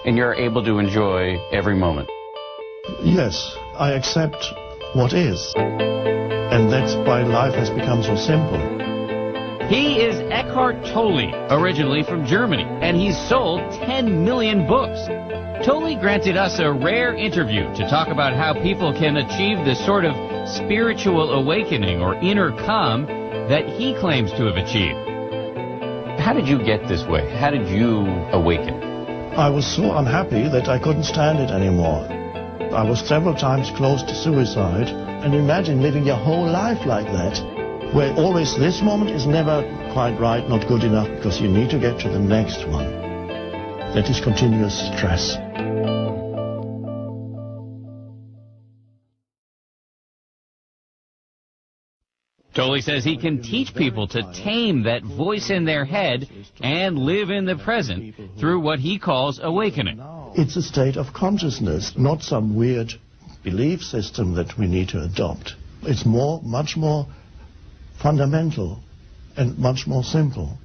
and you're able to enjoy every moment. Yes, I accept what is. And that's why life has become so simple. He is Eckhart Tolle, originally from Germany, and he's sold 10 million books. Tolle granted us a rare interview to talk about how people can achieve the sort of spiritual awakening or inner calm that he claims to have achieved. How did you get this way? How did you awaken? I was so unhappy that I couldn't stand it anymore. I was several times close to suicide. And imagine living your whole life like that, where always this moment is never quite right, not good enough, because you need to get to the next one. That is continuous stress. Tolle says he can teach people to tame that voice in their head and live in the present through what he calls awakening. It's a state of consciousness, not some weird belief system that we need to adopt. It's much more fundamental and much more simple.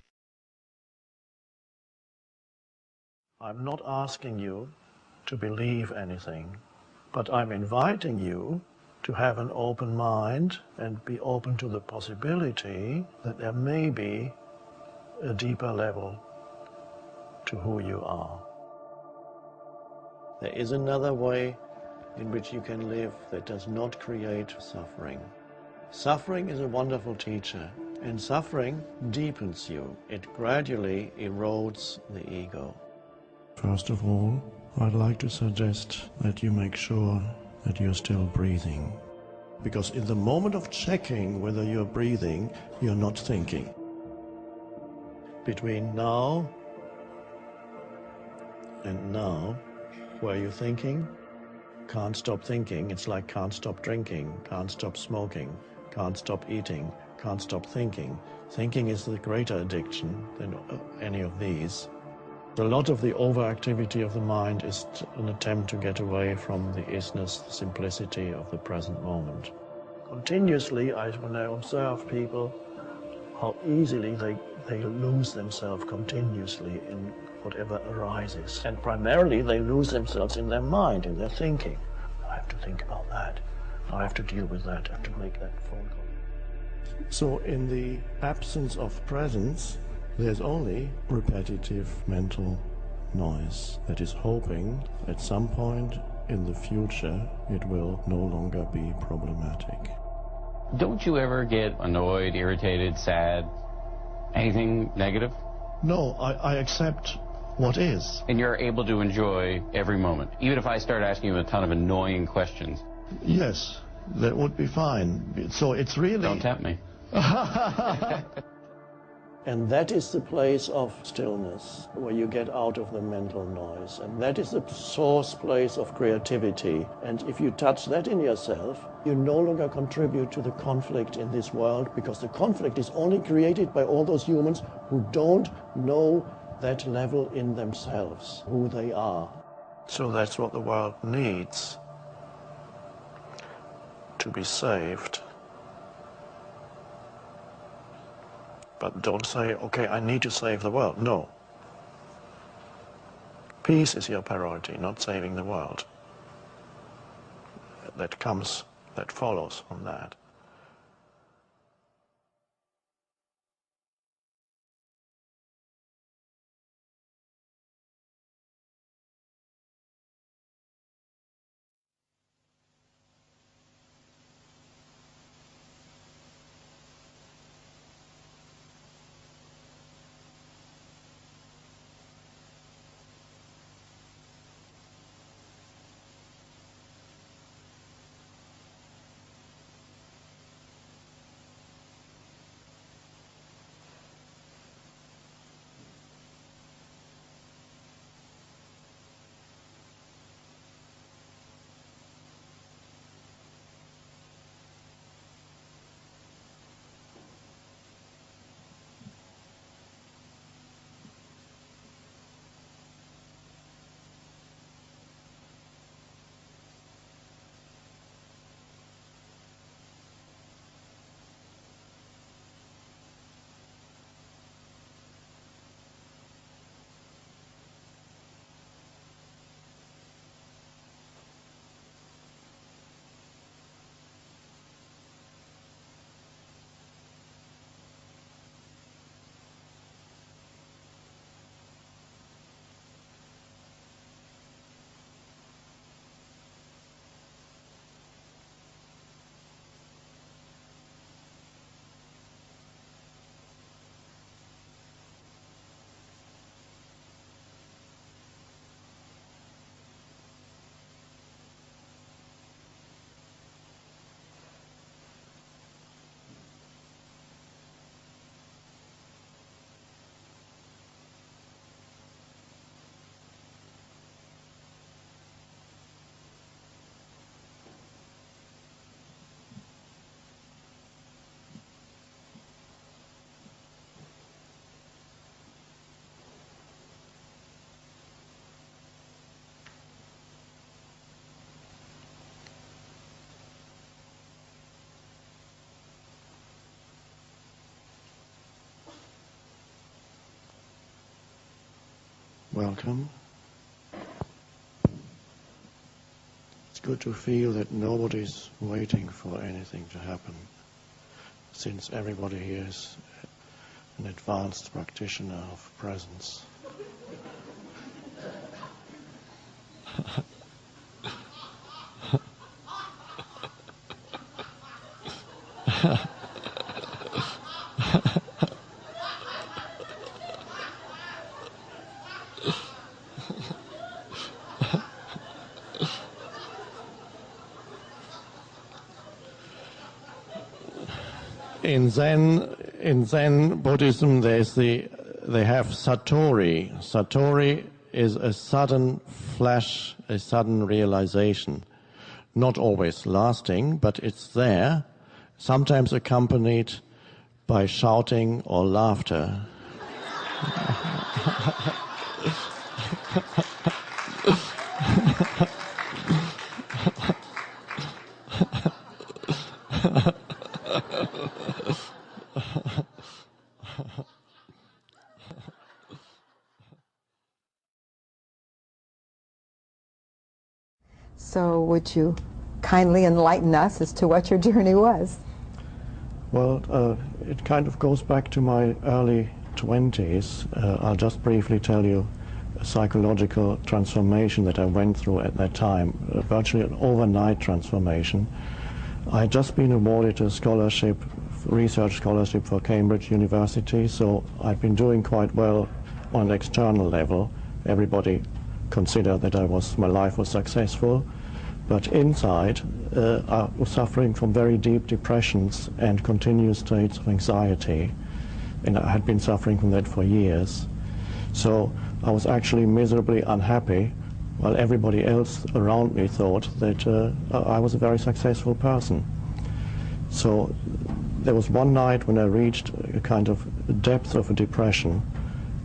I'm not asking you to believe anything, but I'm inviting you to have an open mind and be open to the possibility that there may be a deeper level to who you are. There is another way in which you can live that does not create suffering. Suffering is a wonderful teacher, and suffering deepens you. It gradually erodes the ego. First of all, I'd like to suggest that you make sure that you're still breathing. Because in the moment of checking whether you're breathing, you're not thinking. Between now and now, were you thinking? Can't stop thinking. It's like can't stop drinking, can't stop smoking, can't stop eating, can't stop thinking. Thinking is the greater addiction than any of these. A lot of the overactivity of the mind is an attempt to get away from the isness, the simplicity of the present moment. Continuously, when I observe people, how easily they lose themselves continuously in whatever arises. And primarily they lose themselves in their mind, in their thinking. I have to think about that. I have to deal with that. I have to make that phone call. So in the absence of presence, there's only repetitive mental noise that is hoping at some point in the future it will no longer be problematic. Don't you ever get annoyed, irritated, sad, anything negative? No, I accept what is. And you're able to enjoy every moment, even if I start asking you a ton of annoying questions? Yes, that would be fine. So it's really... Don't tempt me. And that is the place of stillness, where you get out of the mental noise. And that is the source place of creativity. And if you touch that in yourself, you no longer contribute to the conflict in this world, because the conflict is only created by all those humans who don't know that level in themselves, who they are. So that's what the world needs to be saved. But don't say, okay, I need to save the world. No. Peace is your priority, not saving the world. That follows from that. Welcome. It's good to feel that nobody's waiting for anything to happen, since everybody here is an advanced practitioner of presence. In Zen Buddhism, they have satori. Satori is a sudden flash, a sudden realization, not always lasting, but it's there, sometimes accompanied by shouting or laughter. So would you kindly enlighten us as to what your journey was? Well, it kind of goes back to my early 20s. I'll just briefly tell you a psychological transformation that I went through at that time, virtually an overnight transformation. I had just been awarded a scholarship, research scholarship for Cambridge University, so I'd been doing quite well on an external level. Everybody considered that my life was successful. But inside, I was suffering from very deep depressions and continuous states of anxiety. And I had been suffering from that for years. So I was actually miserably unhappy, while everybody else around me thought that I was a very successful person. So there was one night when I reached a kind of depth of a depression,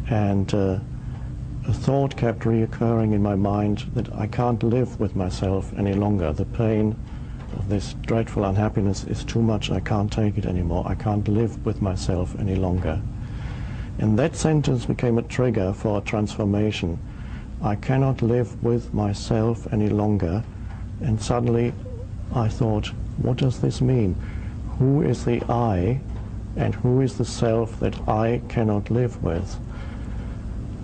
and a thought kept reoccurring in my mind that I can't live with myself any longer. The pain of this dreadful unhappiness is too much. I can't take it anymore. I can't live with myself any longer. And that sentence became a trigger for a transformation. I cannot live with myself any longer. And suddenly I thought, what does this mean? Who is the I and who is the self that I cannot live with?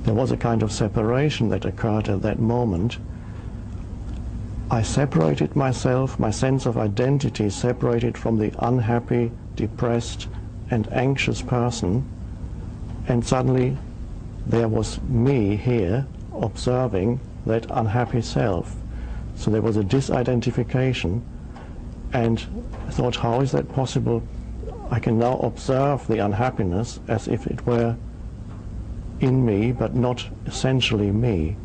There was a kind of separation that occurred at that moment. I separated myself, my sense of identity separated from the unhappy, depressed, and anxious person, and suddenly there was me here observing that unhappy self. So there was a disidentification, and I thought, how is that possible? I can now observe the unhappiness as if it were in me, but not essentially me.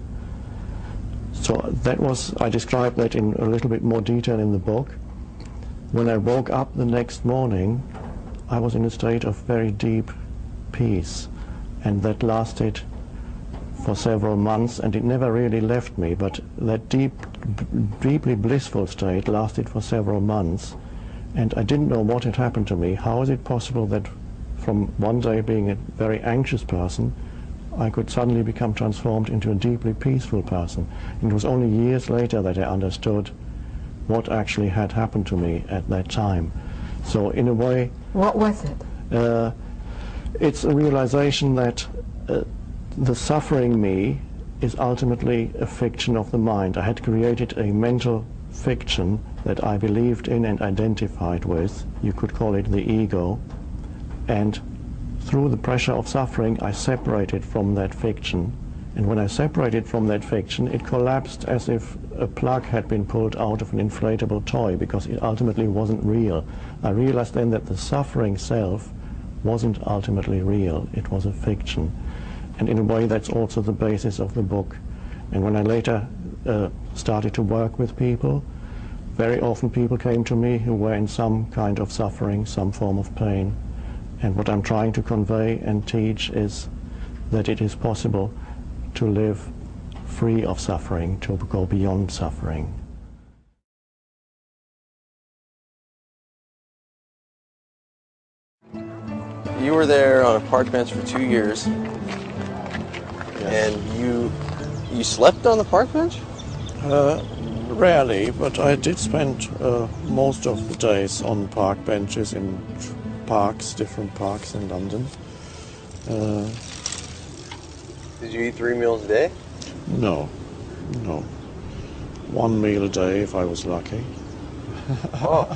So that was, I described that in a little bit more detail in the book. When I woke up the next morning, I was in a state of very deep peace, and that lasted for several months, and it never really left me, but that deeply blissful state lasted for several months, and I didn't know what had happened to me. How is it possible that from one day being a very anxious person, I could suddenly become transformed into a deeply peaceful person? And it was only years later that I understood what actually had happened to me at that time. So in a way... What was it? It's a realization that the suffering me is ultimately a fiction of the mind. I had created a mental fiction that I believed in and identified with. You could call it the ego. And through the pressure of suffering, I separated from that fiction. And when I separated from that fiction, it collapsed as if a plug had been pulled out of an inflatable toy, because it ultimately wasn't real. I realized then that the suffering self wasn't ultimately real. It was a fiction. And in a way, that's also the basis of the book. And when I later started to work with people, very often people came to me who were in some kind of suffering, some form of pain. And what I'm trying to convey and teach is that it is possible to live free of suffering, to go beyond suffering. You were there on a park bench for 2 years. Yes. And you slept on the park bench? Rarely, but I did spend most of the days on park benches in parks, different parks in London. Did you eat 3 meals a day? No. 1 meal a day if I was lucky. Oh.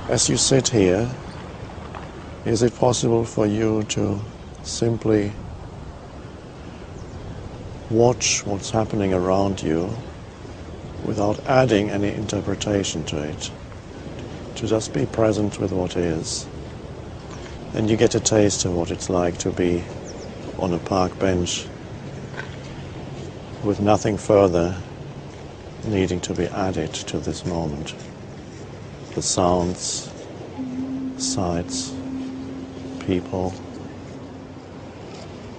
As you sit here, is it possible for you to simply watch what's happening around you without adding any interpretation to it? To just be present with what is. Then you get a taste of what it's like to be on a park bench with nothing further needing to be added to this moment. The sounds, sights, people,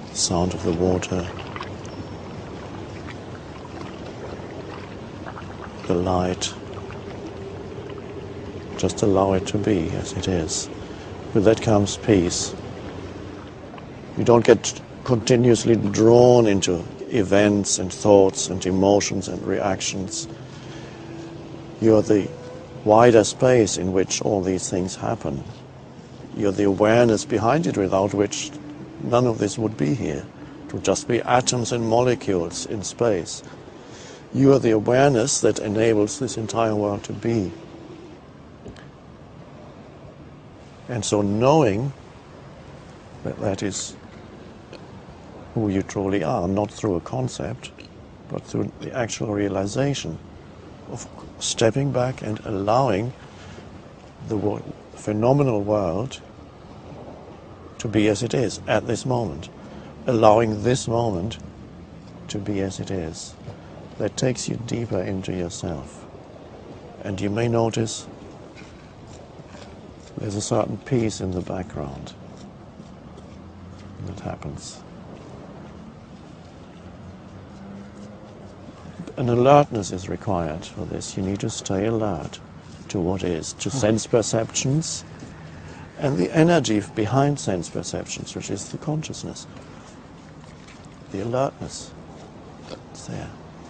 the sound of the water, the light. Just allow it to be as it is. With that comes peace. You don't get continuously drawn into events and thoughts and emotions and reactions. You're the wider space in which all these things happen. You're the awareness behind it, without which none of this would be here. It would just be atoms and molecules in space. You are the awareness that enables this entire world to be. And so knowing that that is who you truly are, not through a concept, but through the actual realization of stepping back and allowing the phenomenal world to be as it is at this moment, allowing this moment to be as it is. That takes you deeper into yourself. And you may notice there's a certain peace in the background that happens. An alertness is required for this. You need to stay alert to what is, to sense perceptions and the energy behind sense perceptions, which is the consciousness. The alertness, it's there.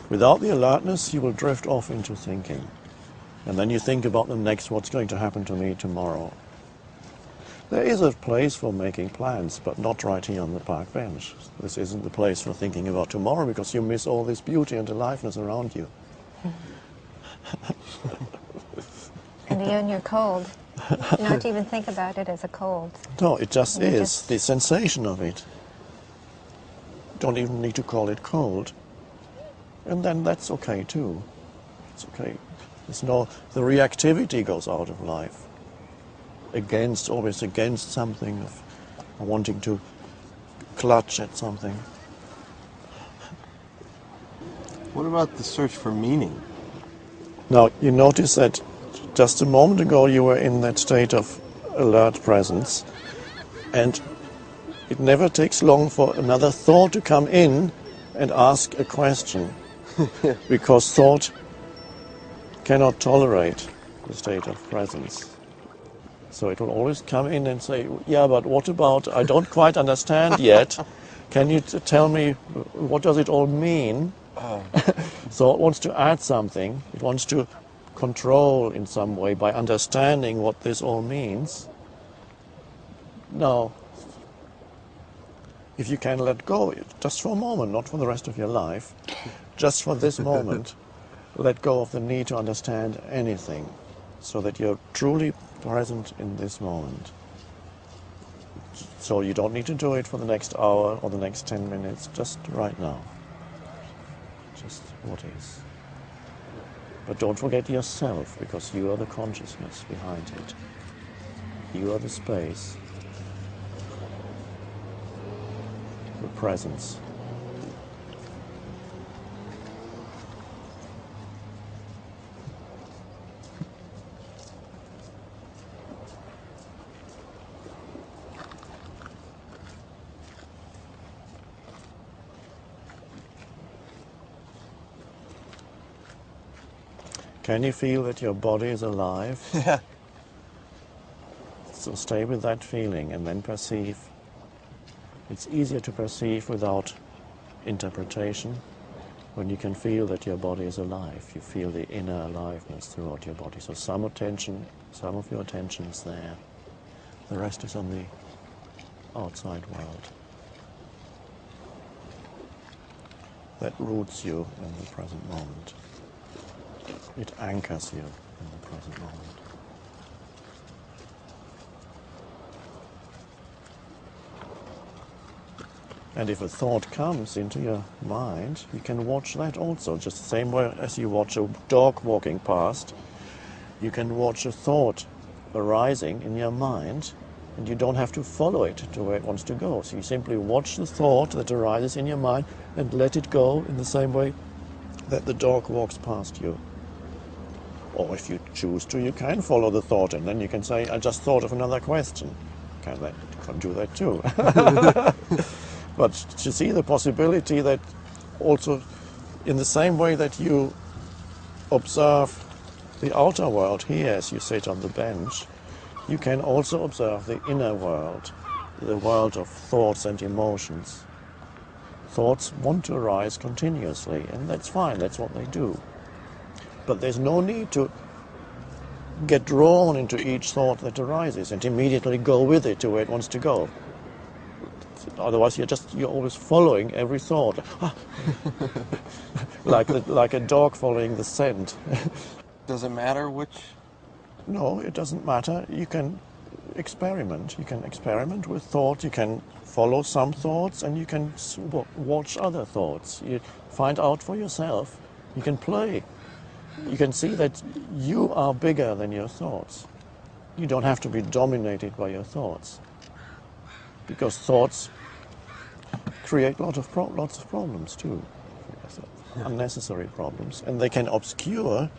Without the alertness, you will drift off into thinking. And then you think about the next, what's going to happen to me tomorrow. There is a place for making plans, but not right here on the park bench. This isn't the place for thinking about tomorrow, because you miss all this beauty and aliveness around you. And even you're cold. Not to even think about it as a cold. No, it just is. The sensation of it. Don't even need to call it cold. And then that's okay too. It's okay. The reactivity goes out of life. Always against something, of wanting to clutch at something. What about the search for meaning? Now, you notice that just a moment ago you were in that state of alert presence, and it never takes long for another thought to come in and ask a question, because thought cannot tolerate the state of presence. So it will always come in and say, yeah, but what about, I don't quite understand yet. Can you tell me, what does it all mean? So it wants to add something. It wants to control in some way by understanding what this all means. Now, if you can let go, just for a moment, not for the rest of your life, just for this moment, let go of the need to understand anything, so that you're truly present in this moment. So you don't need to do it for the next hour or the next 10 minutes, just right now. Just what is. But don't forget yourself, because you are the consciousness behind it. You are the space, the presence. Can you feel that your body is alive? Yeah. So stay with that feeling and then perceive It's easier to perceive without interpretation when you can feel that your body is alive. You feel the inner aliveness throughout your body. So some of your attention is there. The rest is on the outside world. That roots you in the present moment. It anchors you in the present moment. And if a thought comes into your mind, you can watch that also, just the same way as you watch a dog walking past. You can watch a thought arising in your mind, and you don't have to follow it to where it wants to go. So you simply watch the thought that arises in your mind and let it go in the same way that the dog walks past you. Or if you choose to, you can follow the thought, and then you can say, I just thought of another question. You can do that too. But to see the possibility that also, in the same way that you observe the outer world here as you sit on the bench, you can also observe the inner world, the world of thoughts and emotions. Thoughts want to arise continuously, and that's fine, that's what they do. But there's no need to get drawn into each thought that arises and immediately go with it to where it wants to go. Otherwise, you're always following every thought, like a dog following the scent. Does it matter which? No, it doesn't matter. You can experiment. You can experiment with thought. You can follow some thoughts, and you can watch other thoughts. You find out for yourself. You can play. You can see that you are bigger than your thoughts. You don't have to be dominated by your thoughts, because thoughts create lots of problems too, unnecessary problems, and they can obscure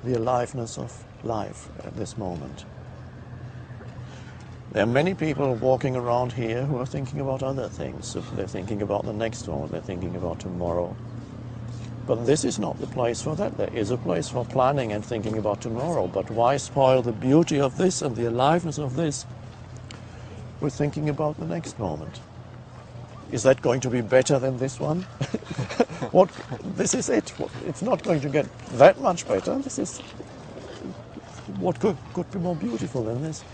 the aliveness of life at this moment. There are many people walking around here who are thinking about other things. They're thinking about the next moment, they're thinking about tomorrow. But this is not the place for that. There is a place for planning and thinking about tomorrow, but why spoil the beauty of this and the aliveness of this with thinking about the next moment? Is that going to be better than this one? This is it. It's not going to get that much better. This is what could be more beautiful than this.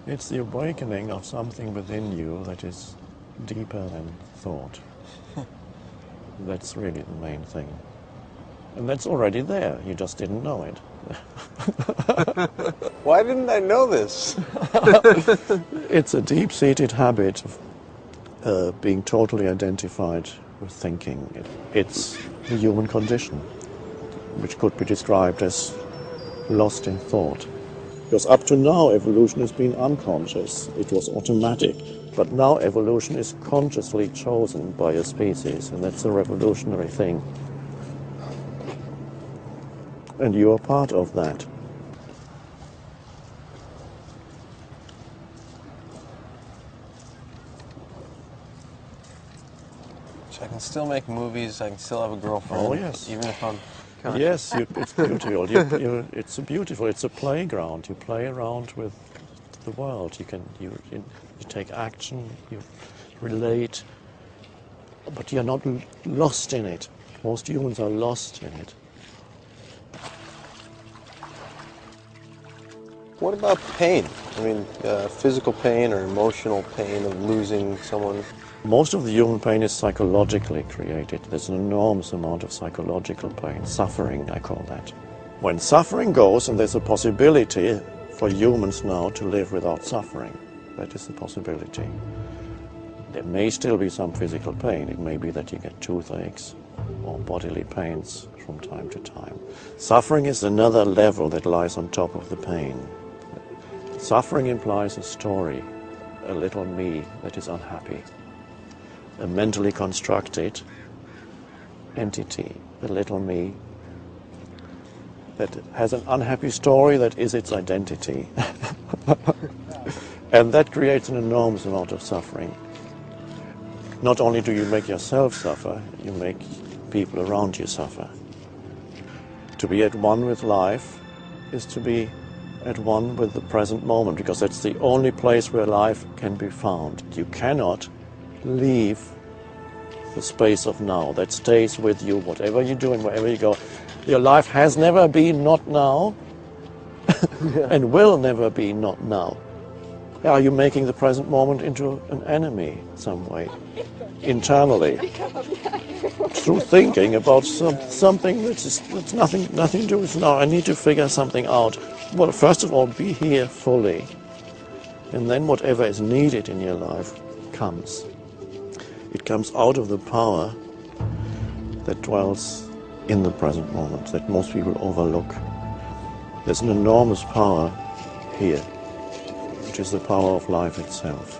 It's the awakening of something within you that is deeper than thought. That's really the main thing. And that's already there, you just didn't know it. Why didn't I know this? It's a deep-seated habit of being totally identified with thinking. It's the human condition, which could be described as lost in thought. Because up to now, evolution has been unconscious. It was automatic. But now evolution is consciously chosen by a species, and that's a revolutionary thing. And you are part of that. So I can still make movies, I can still have a girlfriend. Oh, yes. Even if I'm... Yes, it's beautiful. It's a playground. You play around with the world. You take action. You relate, but you're not lost in it. Most humans are lost in it. What about pain? I mean, physical pain or emotional pain of losing someone? Most of the human pain is psychologically created. There's an enormous amount of psychological pain, suffering, I call that. When suffering goes, and there's a possibility for humans now to live without suffering, that is the possibility. There may still be some physical pain. It may be that you get toothaches or bodily pains from time to time. Suffering is another level that lies on top of the pain. Suffering implies a story, a little me that is unhappy, a mentally constructed entity, a little me that has an unhappy story that is its identity. And that creates an enormous amount of suffering. Not only do you make yourself suffer, you make people around you suffer. To be at one with life is to be at one with the present moment, because that's the only place where life can be found. You cannot leave the space of now. That stays with you, whatever you do and wherever you go. Your life has never been not now and will never be not now. Are you making the present moment into an enemy some way, internally, through thinking about something that's nothing to do with now? I need to figure something out. Well, first of all, be here fully, and then whatever is needed in your life comes. It comes out of the power that dwells in the present moment, that most people overlook. There's an enormous power here, which is the power of life itself.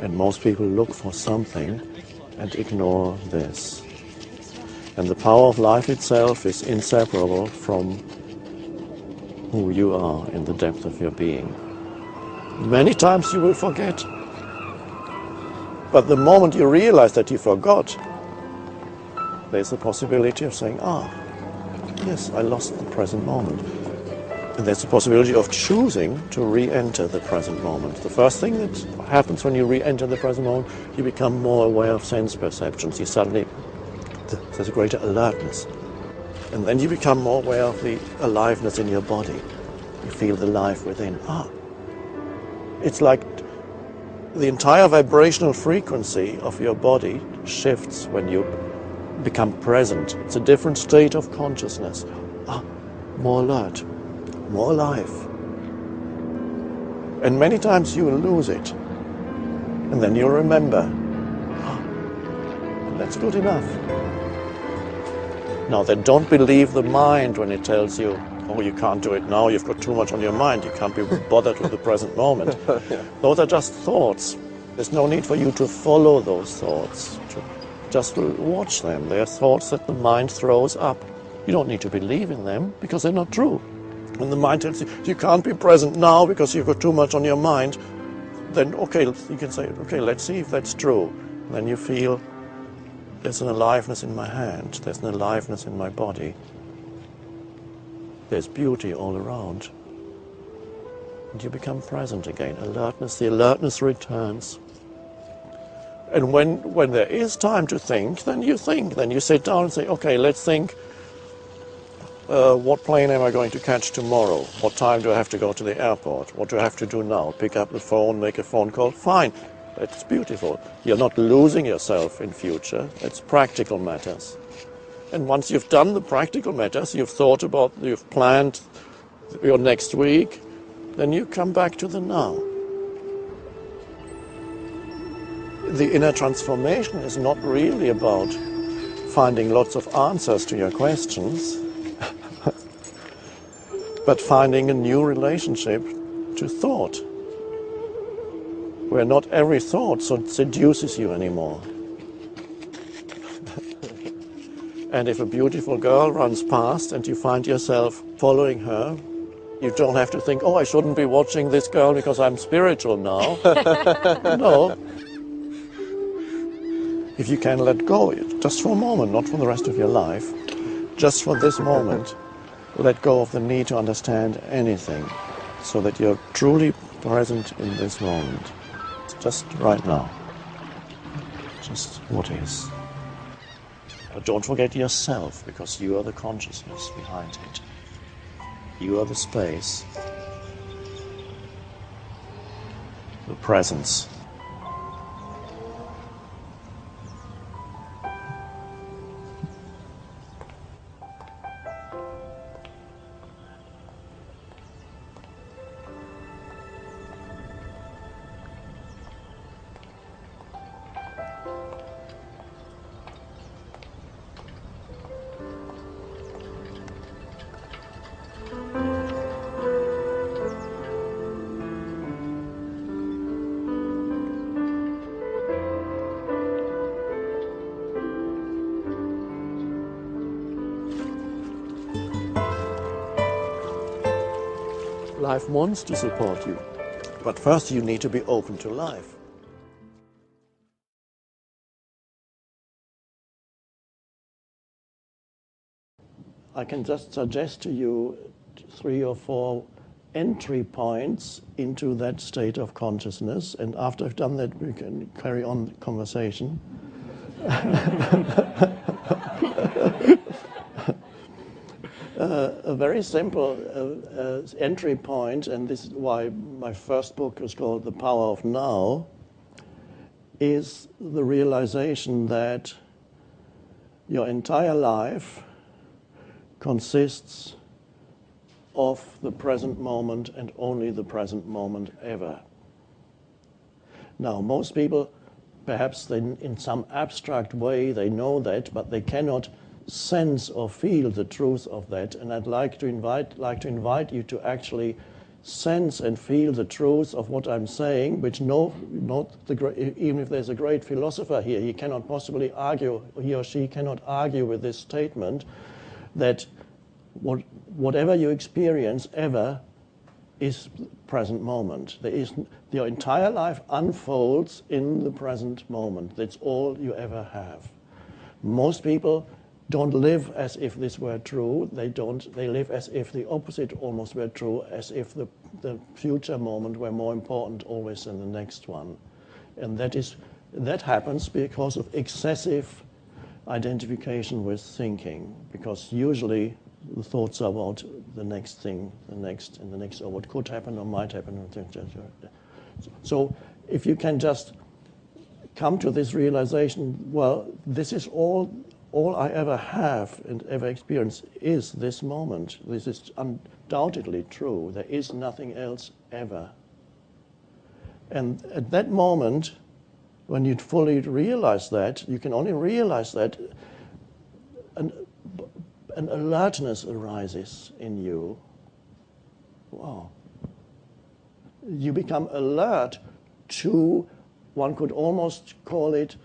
And most people look for something and ignore this. And the power of life itself is inseparable from who you are in the depth of your being. Many times you will forget. But the moment you realize that you forgot, there's the possibility of saying, yes, I lost the present moment. And there's the possibility of choosing to re-enter the present moment. The first thing that happens when you re-enter the present moment, you become more aware of sense perceptions. You suddenly, there's a greater alertness. And then you become more aware of the aliveness in your body. You feel the life within. It's like the entire vibrational frequency of your body shifts when you become present. It's a different state of consciousness. More alert, more alive. And many times you will lose it. And then you'll remember. And that's good enough. Now then, don't believe the mind when it tells you, you can't do it now, you've got too much on your mind, you can't be bothered with the present moment. Yeah. Those are just thoughts. There's no need for you to follow those thoughts. Just watch them. They're thoughts that the mind throws up. You don't need to believe in them, because they're not true. When the mind tells you, you can't be present now because you've got too much on your mind, then okay, you can say, okay, let's see if that's true. And then you feel, there's an aliveness in my hand, there's an aliveness in my body. There's beauty all around. And you become present again. Alertness, the alertness returns. And when there is time to think. Then you sit down and say, okay, let's think, what plane am I going to catch tomorrow? What time do I have to go to the airport? What do I have to do now? Pick up the phone, make a phone call? Fine, it's beautiful. You're not losing yourself in future. It's practical matters. And once you've done the practical matters, you've planned your next week, then you come back to the now. The inner transformation is not really about finding lots of answers to your questions, but finding a new relationship to thought, where not every thought seduces you anymore. And if a beautiful girl runs past and you find yourself following her, you don't have to think, I shouldn't be watching this girl because I'm spiritual now. No. If you can let go, just for a moment, not for the rest of your life, just for this moment, let go of the need to understand anything, so that you're truly present in this moment, just right now, just what is. But don't forget yourself, because you are the consciousness behind it. You are the space, the presence. life wants to support you. But first you need to be open to life. I can just suggest to you 3 or 4 entry points into that state of consciousness, and after I've done that we can carry on the conversation. A very simple entry point, and this is why my first book is called The Power of Now, is the realization that your entire life consists of the present moment and only the present moment ever. Now, most people, perhaps in some abstract way, they know that, but they cannot sense or feel the truth of that. And I'd like to invite you to actually sense and feel the truth of what I'm saying, which even if there's a great philosopher here, he cannot possibly argue, he or she cannot argue with this statement that whatever you experience ever is present moment. Your entire life unfolds in the present moment. That's all you ever have. Most people don't live as if this were true. They live as if the opposite almost were true, as if the future moment were more important always than the next one. And that happens because of excessive identification with thinking, because usually the thoughts are about the next thing, the next, or what could happen or might happen. So if you can just come to this realization, well, this is all I ever have and ever experience is this moment. This is undoubtedly true. There is nothing else ever. And at that moment, when you fully realize that, you can only realize that an alertness arises in you. Wow. You become alert to, one could almost call it,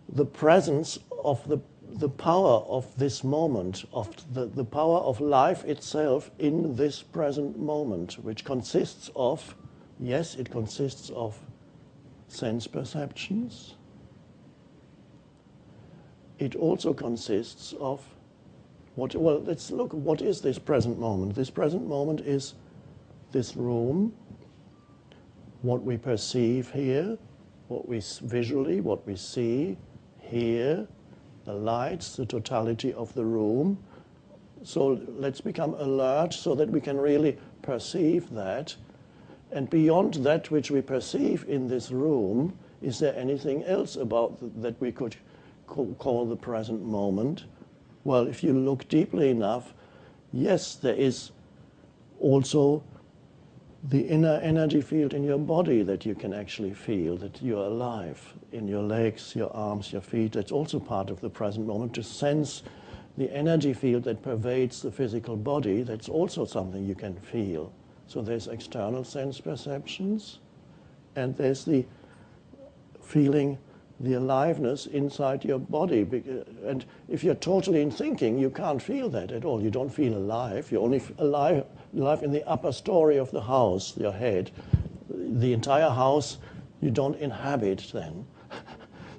the presence of the power of this moment, of the power of life itself in this present moment, which consists of, yes, it consists of sense perceptions. It also consists of let's look, what is this present moment? This present moment is this room, what we perceive here, what we see, hear, the lights, the totality of the room. So let's become alert so that we can really perceive that. And beyond that which we perceive in this room, is there anything else about that we could call the present moment? Well, if you look deeply enough, yes, there is also the inner energy field in your body that you can actually feel, that you're alive, in your legs, your arms, your feet. That's also part of the present moment. To sense the energy field that pervades the physical body, that's also something you can feel. So there's external sense perceptions, and there's the feeling, the aliveness inside your body. And if you're totally in thinking, you can't feel that at all. You don't feel alive. You're only alive in the upper story of the house, your head. The entire house you don't inhabit then.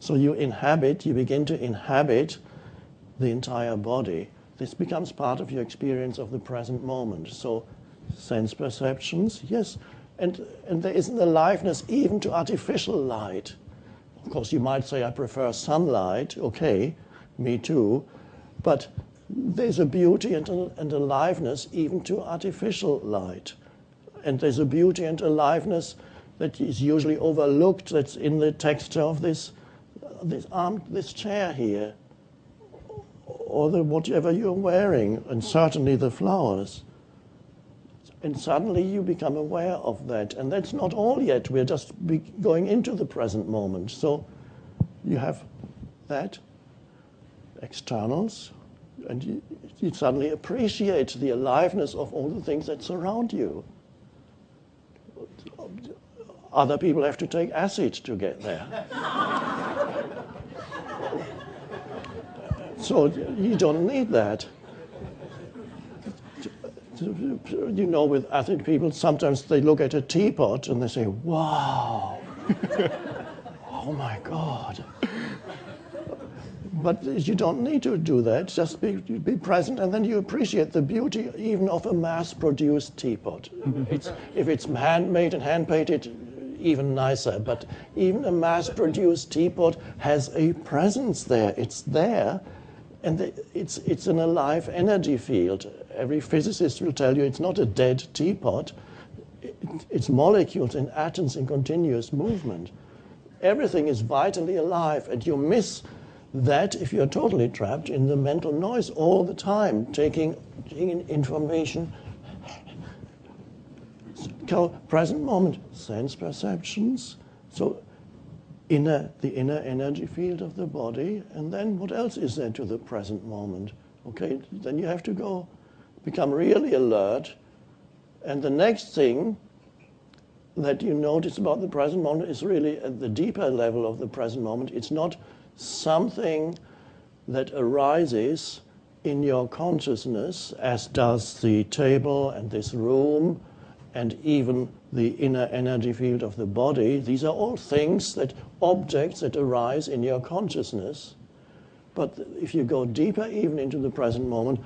So you begin to inhabit the entire body. This becomes part of your experience of the present moment. So sense perceptions, yes. And there is an aliveness even to artificial light. Of course, you might say, I prefer sunlight. Okay, me too. But there's a beauty and aliveness even to artificial light. And there's a beauty and aliveness that is usually overlooked, that's in the texture of this chair here, or whatever you're wearing, and certainly the flowers. And suddenly you become aware of that. And that's not all yet. We're just going into the present moment. So you have that, externals, and you suddenly appreciate the aliveness of all the things that surround you. Other people have to take acid to get there. So you don't need that. You know, with athlete people, sometimes they look at a teapot and they say, wow, oh my God. But you don't need to do that. Just be present, and then you appreciate the beauty even of a mass-produced teapot. If it's handmade and hand-painted, even nicer. But even a mass-produced teapot has a presence there. It's there, and it's an alive energy field. Every physicist will tell you it's not a dead teapot. It's molecules and atoms in continuous movement. Everything is vitally alive, and you miss that if you're totally trapped in the mental noise all the time, taking in information. Present moment, sense perceptions, so the inner energy field of the body, and then what else is there to the present moment? Okay, then you have to become really alert, and the next thing that you notice about the present moment is really at the deeper level of the present moment. It's not something that arises in your consciousness, as does the table and this room and even the inner energy field of the body. These are all things, objects that arise in your consciousness. But if you go deeper even into the present moment,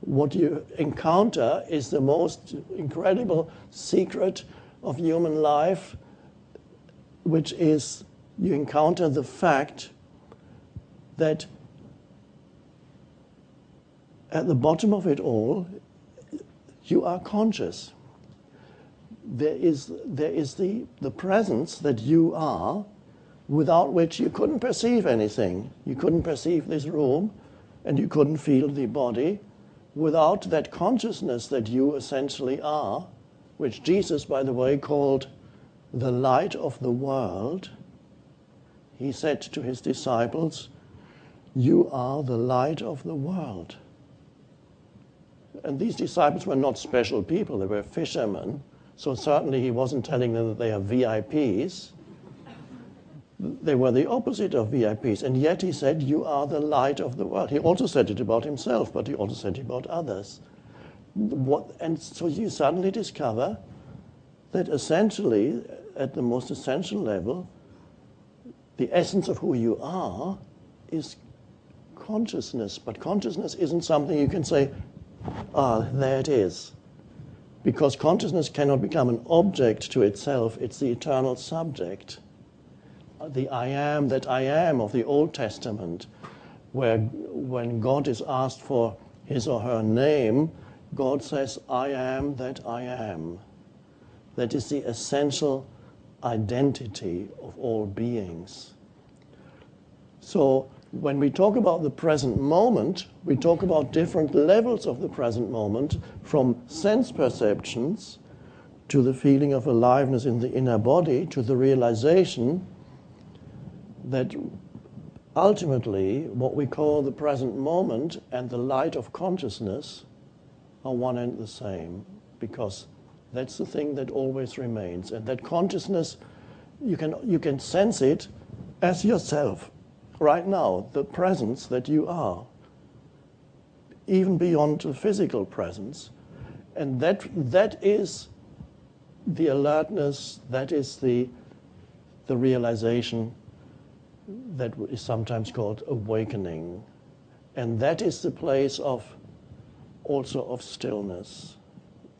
what you encounter is the most incredible secret of human life, which is you encounter the fact that at the bottom of it all, you are conscious. There is the presence that you are, without which you couldn't perceive anything. You couldn't perceive this room, and you couldn't feel the body, without that consciousness that you essentially are, which Jesus, by the way, called the light of the world. He said to his disciples, "You are the light of the world." And these disciples were not special people, they were fishermen. So certainly he wasn't telling them that they are VIPs. They were the opposite of VIPs. And yet he said, "You are the light of the world." He also said it about himself, but he also said it about others. And so you suddenly discover that essentially, at the most essential level, the essence of who you are is consciousness. But consciousness isn't something you can say, there it is. Because consciousness cannot become an object to itself. It's the eternal subject. The I am that I am of the Old Testament, where when God is asked for his or her name, God says, "I am that I am." That is the essential identity of all beings. So when we talk about the present moment, we talk about different levels of the present moment, from sense perceptions to the feeling of aliveness in the inner body, to the realization that ultimately what we call the present moment and the light of consciousness are one and the same, because that's the thing that always remains. And that consciousness, you can sense it as yourself right now, the presence that you are, even beyond the physical presence. And that is the alertness, that is the realization that is sometimes called awakening. And that is the place also of stillness,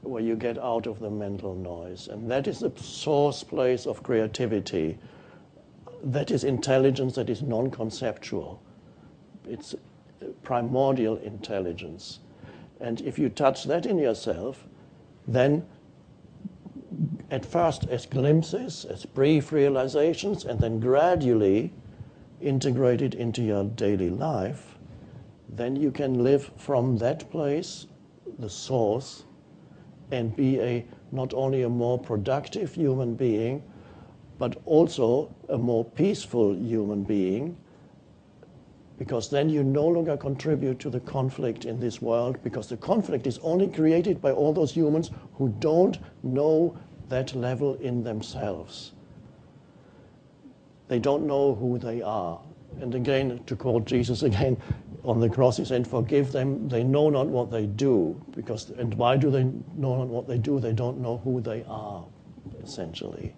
where you get out of the mental noise. And that is the source place of creativity. That is intelligence that is non-conceptual. It's primordial intelligence. And if you touch that in yourself, then at first as glimpses, as brief realizations, and then gradually integrate it into your daily life, then you can live from that place, the source, and be not only a more productive human being, but also a more peaceful human being, because then you no longer contribute to the conflict in this world, because the conflict is only created by all those humans who don't know that level in themselves. They don't know who they are. And again, to quote Jesus again, on the cross he said, "Forgive them, they know not what they do." And why do they know not what they do? They don't know who they are, essentially.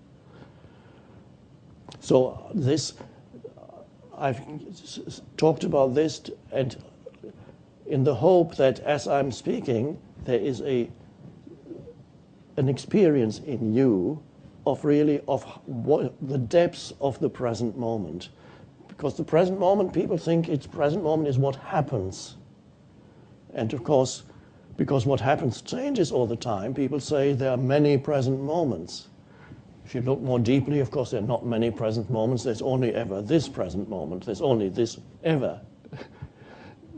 So I've talked about this, and in the hope that as I'm speaking, there is an experience in you of what the depths of the present moment. Because the present moment, people think present moment is what happens. And of course, because what happens changes all the time, people say there are many present moments. If you look more deeply, of course, there are not many present moments. There's only ever this present moment. There's only this ever.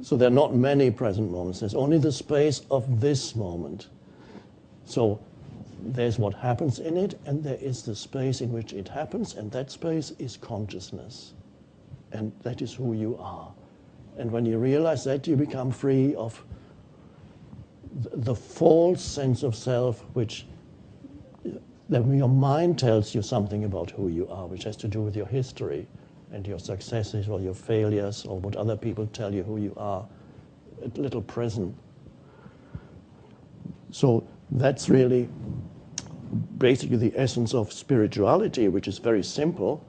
So there are not many present moments. There's only the space of this moment. So there's what happens in it, and there is the space in which it happens, and that space is consciousness. And that is who you are. And when you realize that, you become free of the false sense of self, which your mind tells you something about who you are, which has to do with your history and your successes or your failures or what other people tell you who you are. A little prison. So that's really basically the essence of spirituality, which is very simple,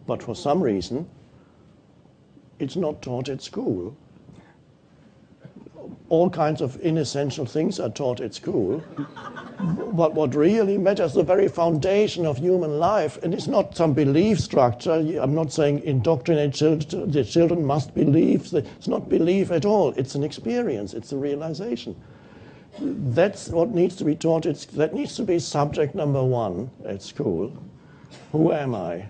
but for some reason, it's not taught at school. All kinds of inessential things are taught at school. But what really matters, the very foundation of human life, and it's not some belief structure. I'm not saying indoctrinate children, the children must believe. It's not belief at all. It's an experience. It's a realization. That's what needs to be taught. That needs to be subject number one at school. Who am I?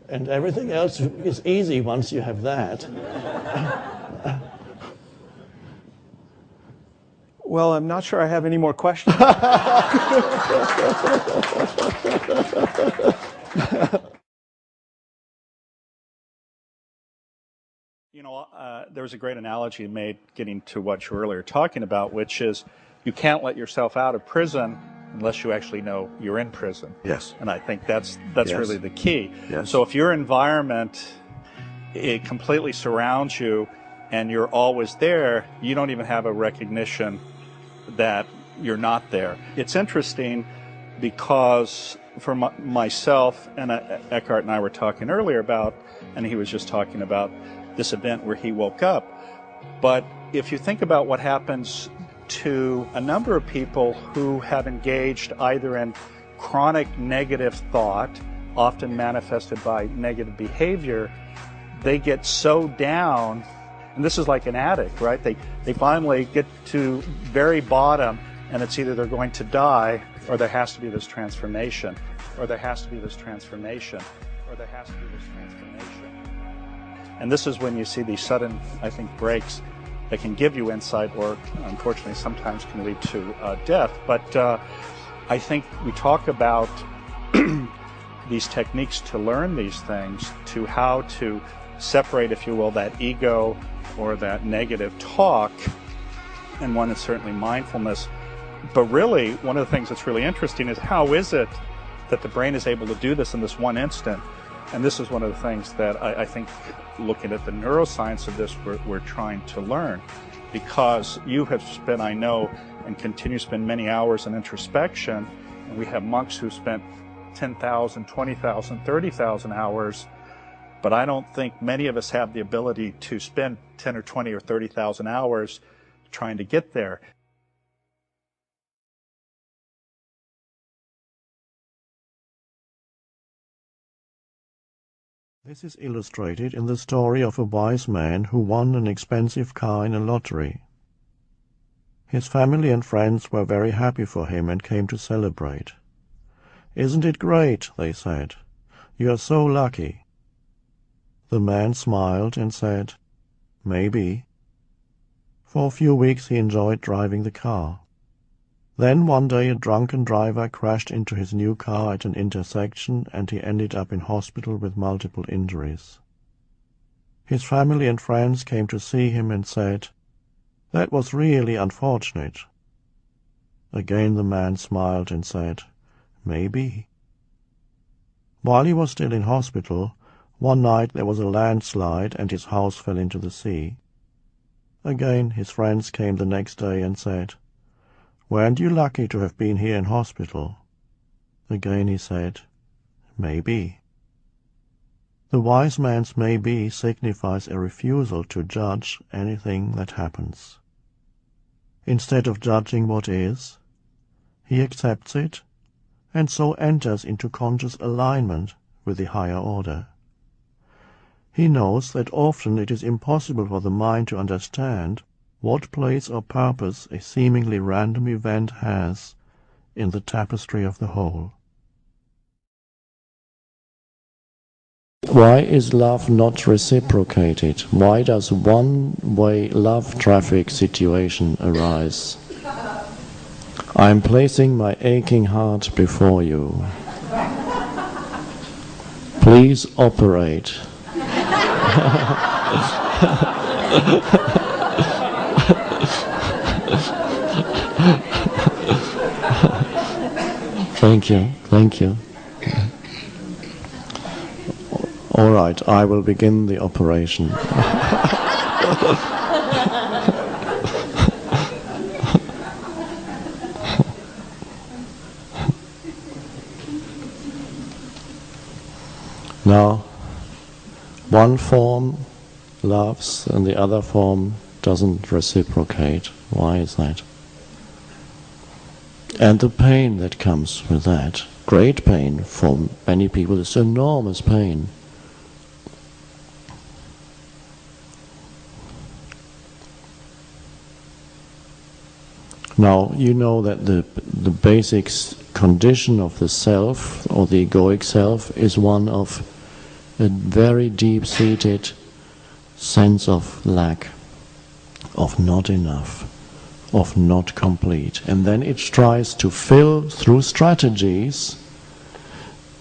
And everything else is easy once you have that. Well, I'm not sure I have any more questions. You know, there was a great analogy you made getting to what you were earlier talking about, which is you can't let yourself out of prison unless you actually know you're in prison. Yes. And I think that's yes. really the key. Yes. So if your environment, it completely surrounds you and you're always there, you don't even have a recognition that you're not there. It's interesting because for myself, and Eckhart and I were talking earlier about, and he was just talking about this event where he woke up. But if you think about what happens to a number of people who have engaged either in chronic negative thought, often manifested by negative behavior, they get so down. And this is like an addict, right? They finally get to very bottom, and it's either they're going to die, or there has to be this transformation, or there has to be this transformation, or there has to be this transformation. And this is when you see these sudden, I think, breaks that can give you insight, or unfortunately sometimes can lead to death. But I think we talk about these techniques to learn these things, to how to separate, if you will, that ego or that negative talk, and one is certainly mindfulness. But really, one of the things that's really interesting is how is it that the brain is able to do this in this one instant? And this is one of the things that I think, looking at the neuroscience of this, we're trying to learn. Because you have spent, I know, and continue to spend many hours in introspection, and we have monks who spent 10,000, 20,000, 30,000 hours. But I don't think many of us have the ability to spend 10 or 20 or 30,000 hours trying to get there. This is illustrated in the story of a wise man who won an expensive car in a lottery. His family and friends were very happy for him and came to celebrate. "Isn't it great?" they said. "You are so lucky." The man smiled and said, "Maybe." For a few weeks he enjoyed driving the car. Then one day a drunken driver crashed into his new car at an intersection, and he ended up in hospital with multiple injuries. His family and friends came to see him and said, "That was really unfortunate." Again the man smiled and said, "Maybe." While he was still in hospital, one night there was a landslide and his house fell into the sea. Again his friends came the next day and said, "Weren't you lucky to have been here in hospital?" Again he said, "Maybe." The wise man's maybe signifies a refusal to judge anything that happens. Instead of judging what is, he accepts it and so enters into conscious alignment with the higher order. He knows that often it is impossible for the mind to understand what place or purpose a seemingly random event has in the tapestry of the whole. Why is love not reciprocated? Why does one-way love traffic situation arise? I am placing my aching heart before you. Please operate. Thank you, thank you. All right, I will begin the operation. Now, one form loves and the other form doesn't reciprocate. Why is that? And the pain that comes with that, great pain for many people, is enormous pain. Now, you know that the basic condition of the self, or the egoic self, is one of a very deep-seated sense of lack, of not enough, of not complete. And then it tries to fill through strategies.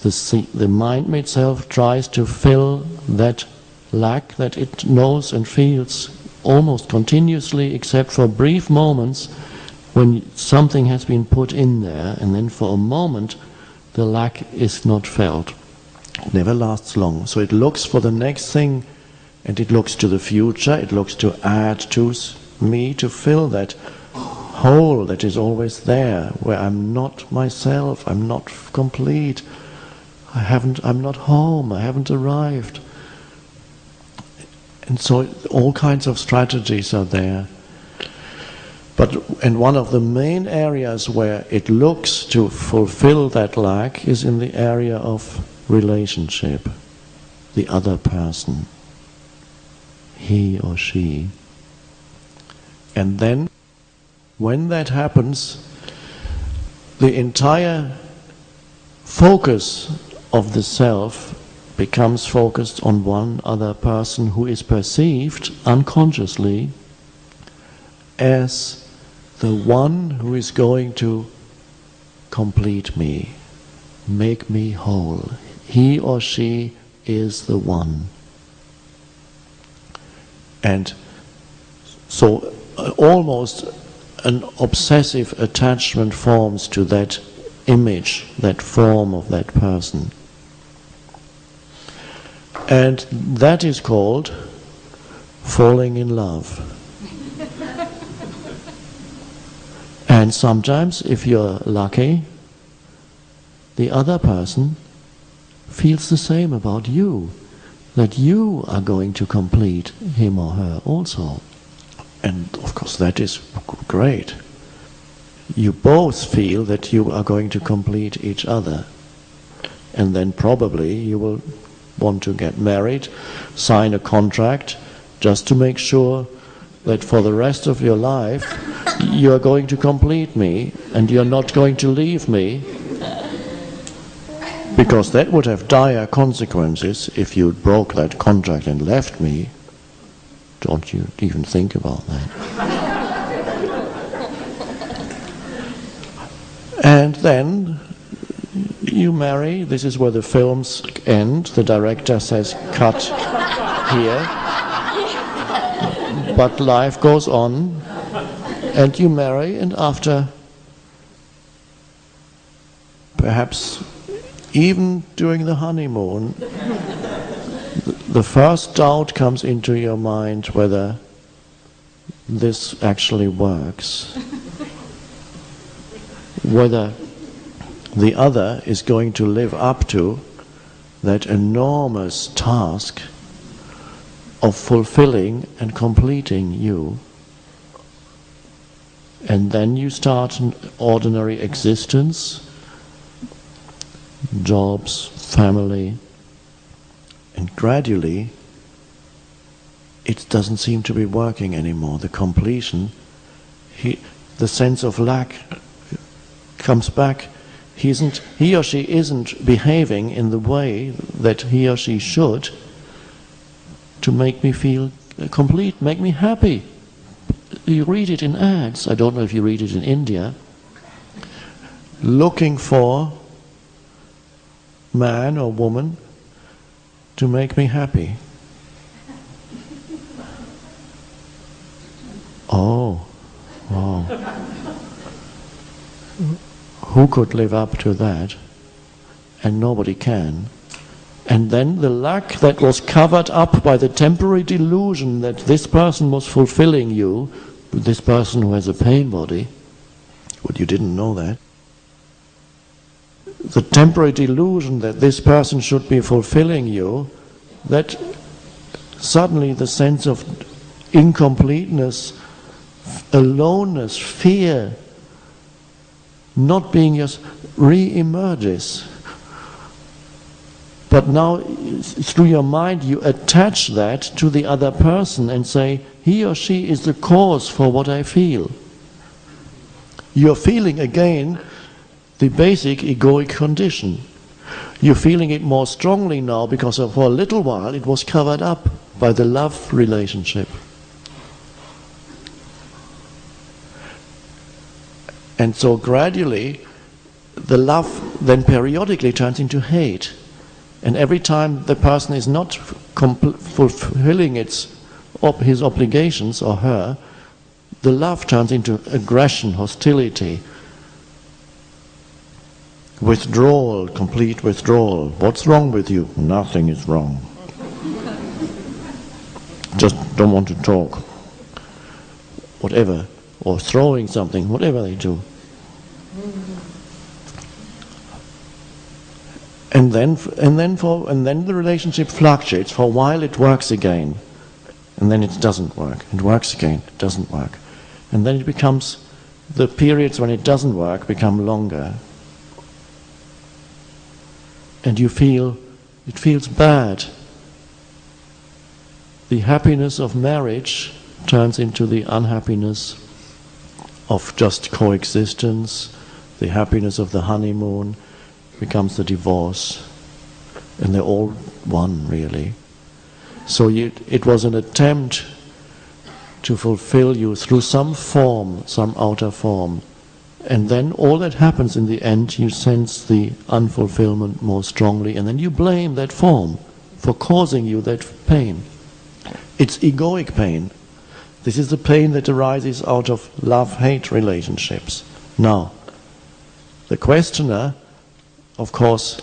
The mind itself tries to fill that lack that it knows and feels almost continuously, except for brief moments when something has been put in there, and then for a moment the lack is not felt. It never lasts long. So it looks for the next thing, and it looks to the future, it looks to add to me, to fill that hole that is always there, where I'm not myself, I'm not complete, I'm not home, I haven't arrived. And so all kinds of strategies are there. And one of the main areas where it looks to fulfill that lack is in the area of relationship, the other person, he or she. And then, when that happens, the entire focus of the self becomes focused on one other person who is perceived unconsciously as the one who is going to complete me, make me whole. He or she is the one. And so almost an obsessive attachment forms to that image, that form of that person. And that is called falling in love. And sometimes, if you're lucky, the other person feels the same about you, that you are going to complete him or her also. And of course that is great. You both feel that you are going to complete each other. And then probably you will want to get married, sign a contract, just to make sure that for the rest of your life you are going to complete me and you're not going to leave me, because that would have dire consequences if you broke that contract and left me. Don't you even think about that. And then you marry. This is where the films end. The director says, cut here. But life goes on, and you marry, and after perhaps even during the honeymoon, the first doubt comes into your mind whether this actually works. Whether the other is going to live up to that enormous task of fulfilling and completing you. And then you start an ordinary existence, jobs, family, and gradually it doesn't seem to be working anymore. The completion, the sense of lack comes back. He or she isn't behaving in the way that he or she should to make me feel complete, make me happy. You read it in ads, I don't know if you read it in India, looking for man or woman to make me happy. Oh, wow. Who could live up to that? And nobody can. And then the lack that was covered up by the temporary delusion that this person was fulfilling you, this person who has a pain body, but you didn't know that. The temporary delusion that this person should be fulfilling you, that suddenly the sense of incompleteness, aloneness, fear, not being just re-emerges. But now, through your mind, you attach that to the other person and say, he or she is the cause for what I feel. You're feeling again the basic egoic condition. You're feeling it more strongly now because for a little while it was covered up by the love relationship. And so gradually, the love then periodically turns into hate. And every time the person is not fulfilling his obligations, or her, the love turns into aggression, hostility, withdrawal, complete withdrawal. What's wrong with you? Nothing is wrong. Just don't want to talk. Whatever. Or throwing something, whatever they do. And then the relationship fluctuates. For a while it works again, and then it doesn't work. It works again, it doesn't work. And then it becomes, the periods when it doesn't work become longer. And you feel, it feels bad. The happiness of marriage turns into the unhappiness of just coexistence. The happiness of the honeymoon becomes the divorce. And they're all one, really. So it was an attempt to fulfill you through some form, some outer form. And then all that happens in the end, you sense the unfulfillment more strongly, and then you blame that form for causing you that pain. It's egoic pain. This is the pain that arises out of love-hate relationships. Now, the questioner, of course,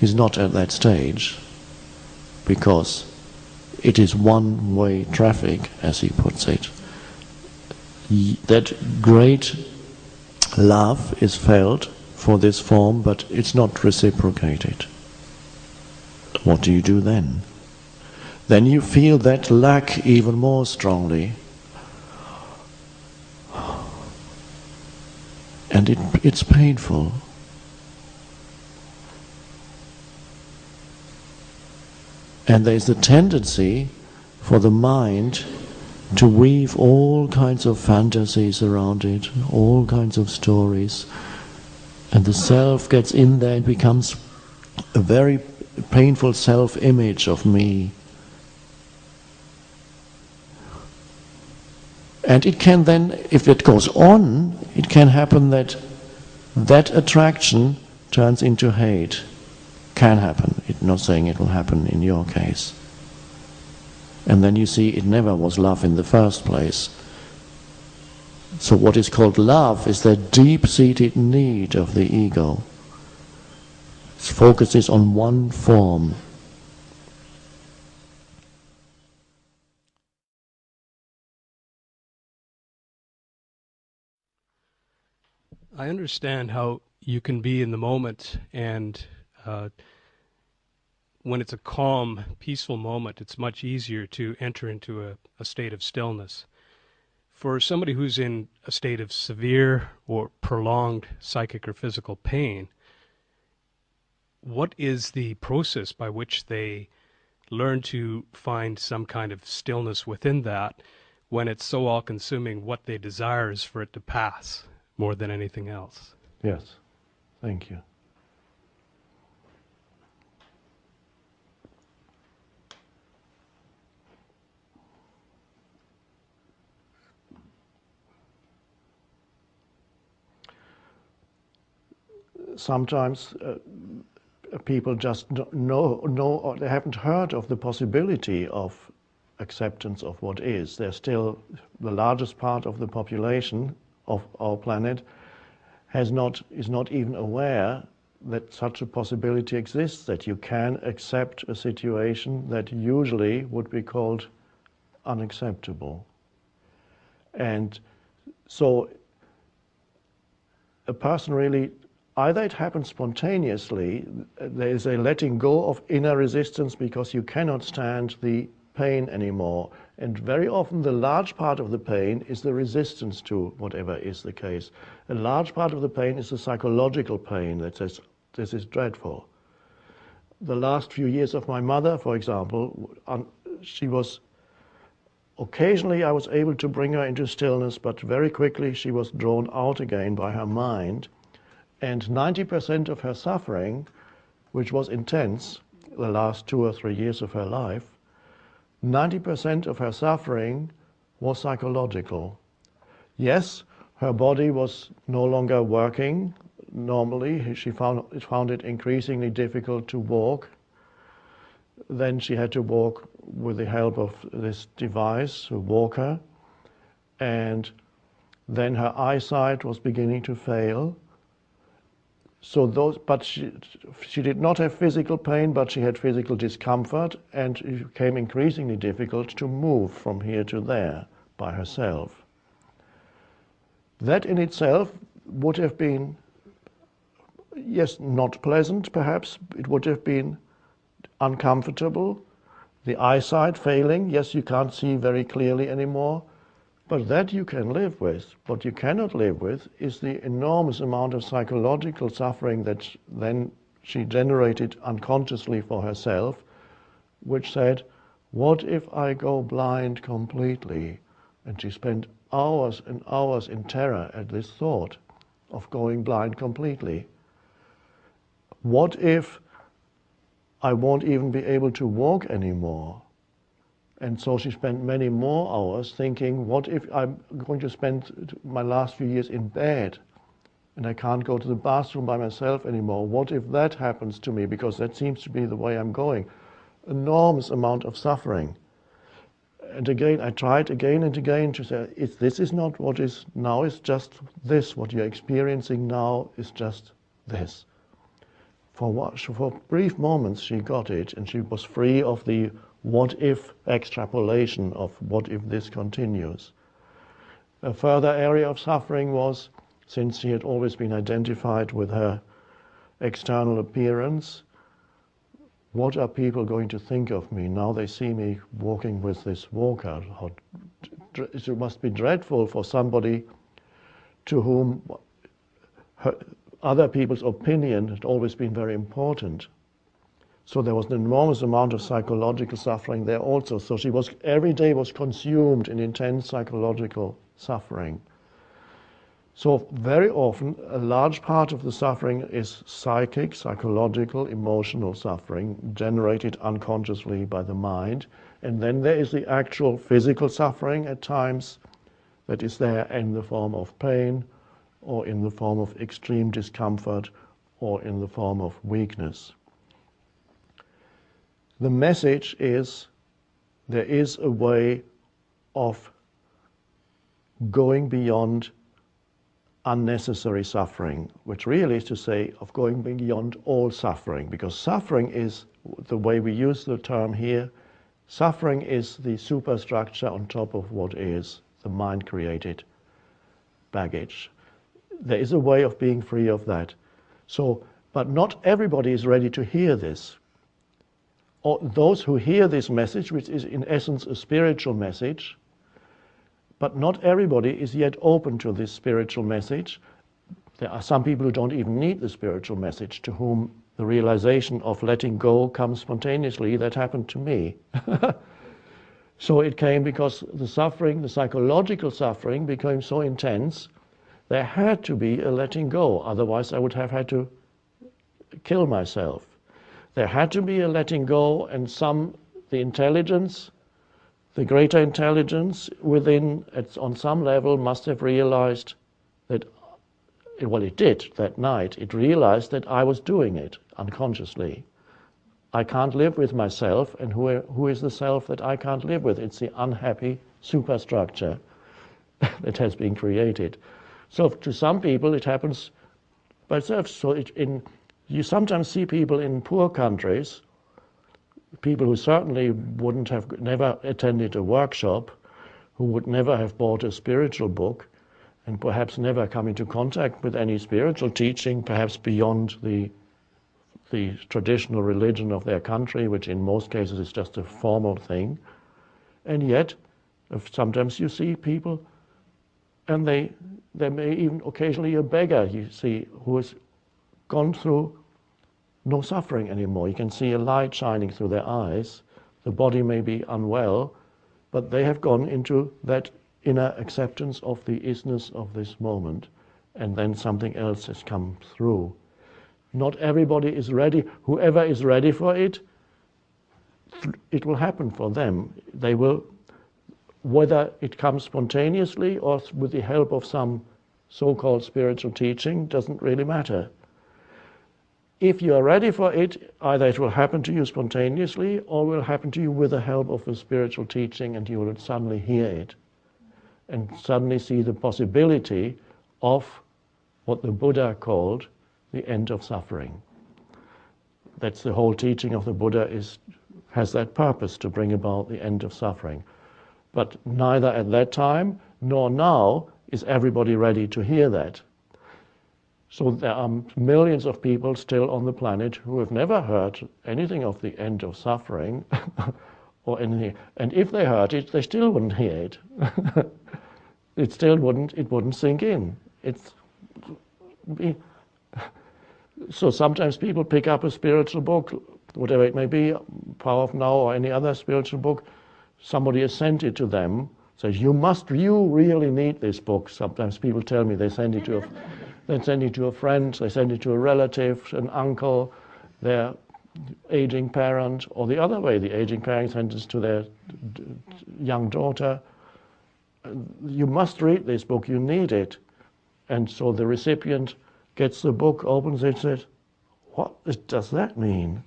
is not at that stage, because it is one-way traffic, as he puts it. That great love is felt for this form, but it's not reciprocated. What do you do then? Then you feel that lack even more strongly. And it's painful. And there's a tendency for the mind to weave all kinds of fantasies around it, all kinds of stories. And the self gets in there and becomes a very painful self-image of me. And it can then, if it goes on, it can happen that that attraction turns into hate. Can happen. I'm not saying it will happen in your case. And then you see it never was love in the first place. So what is called love is that deep-seated need of the ego. It focuses on one form. I understand how you can be in the moment, and when it's a calm, peaceful moment, it's much easier to enter into a state of stillness. For somebody who's in a state of severe or prolonged psychic or physical pain, what is the process by which they learn to find some kind of stillness within that when it's so all-consuming? What they desire is for it to pass more than anything else. Yes, thank you. Sometimes people just know or they haven't heard of the possibility of acceptance of what is. They're still the largest part of the population of our planet is not even aware that such a possibility exists, that you can accept a situation that usually would be called unacceptable. And so a person really, either it happens spontaneously, there is a letting go of inner resistance because you cannot stand the pain anymore. And very often the large part of the pain is the resistance to whatever is the case. A large part of the pain is the psychological pain that says, this is dreadful. The last few years of my mother, for example, she was, occasionally I was able to bring her into stillness, but very quickly she was drawn out again by her mind. And 90% of her suffering, which was intense, the last 2 or 3 years of her life, 90% of her suffering was psychological. Yes, her body was no longer working normally. She found it increasingly difficult to walk. Then she had to walk with the help of this device, a walker. And then her eyesight was beginning to fail. So but she did not have physical pain, but she had physical discomfort, and it became increasingly difficult to move from here to there by herself. That in itself would have been, yes, not pleasant perhaps, it would have been uncomfortable. The eyesight failing, yes, you can't see very clearly anymore, but that you can live with. What you cannot live with is the enormous amount of psychological suffering that then she generated unconsciously for herself, which said, what if I go blind completely? And she spent hours and hours in terror at this thought of going blind completely. What if I won't even be able to walk anymore? And so she spent many more hours thinking, what if I'm going to spend my last few years in bed and I can't go to the bathroom by myself anymore? What if that happens to me? Because that seems to be the way I'm going. Enormous amount of suffering. And again, I tried again and again to say, this is not what is now, it's just this. What you're experiencing now is just this. For brief moments she got it, and she was free of the what if extrapolation of what if this continues. A further area of suffering was, since she had always been identified with her external appearance, what are people going to think of me? Now they see me walking with this walker. It must be dreadful for somebody to whom other people's opinion had always been very important. So there was an enormous amount of psychological suffering there also. So she was, every day was consumed in intense psychological suffering. So very often, a large part of the suffering is psychic, psychological, emotional suffering generated unconsciously by the mind. And then there is the actual physical suffering at times that is there in the form of pain, or in the form of extreme discomfort, or in the form of weakness. The message is, there is a way of going beyond unnecessary suffering, which really is to say of going beyond all suffering, because suffering is, the way we use the term here, suffering is the superstructure on top of what is the mind-created baggage. There is a way of being free of that. So, but not everybody is ready to hear this. Or those who hear this message, which is in essence a spiritual message, but not everybody is yet open to this spiritual message. There are some people who don't even need the spiritual message, to whom the realization of letting go comes spontaneously. That happened to me. So it came because the suffering, the psychological suffering, became so intense. There had to be a letting go, otherwise I would have had to kill myself. There had to be a letting go, and the intelligence, the greater intelligence within, on some level, must have realized that, well, it did that night. It realized that I was doing it unconsciously. I can't live with myself, and who is the self that I can't live with? It's the unhappy superstructure that has been created. So to some people it happens by itself. So you sometimes see people in poor countries, people who certainly wouldn't have never attended a workshop, who would never have bought a spiritual book, and perhaps never come into contact with any spiritual teaching, perhaps beyond the traditional religion of their country, which in most cases is just a formal thing. And yet, sometimes you see people, and there may even occasionally a beggar, you see, who has gone through no suffering anymore. You can see a light shining through their eyes. The body may be unwell, but they have gone into that inner acceptance of the isness of this moment, and then something else has come through. Not everybody is ready. Whoever is ready for it, it will happen for them. They will, whether it comes spontaneously or with the help of some so-called spiritual teaching, doesn't really matter. If you are ready for it, either it will happen to you spontaneously or will happen to you with the help of a spiritual teaching, and you will suddenly hear it and suddenly see the possibility of what the Buddha called the end of suffering. That's the whole teaching of the Buddha, has that purpose, to bring about the end of suffering. But neither at that time nor now is everybody ready to hear that. So there are millions of people still on the planet who have never heard anything of the end of suffering or anything. And if they heard it, they still wouldn't hear it. It wouldn't sink in. So sometimes people pick up a spiritual book, whatever it may be, Power of Now or any other spiritual book. Somebody has sent it to them, says, you really need this book. Sometimes people tell me they send it to a friend, they send it to a relative, an uncle, their aging parent, or the other way, the aging parent sends it to their young daughter. You must read this book, you need it. And so the recipient gets the book, opens it, says, what does that mean?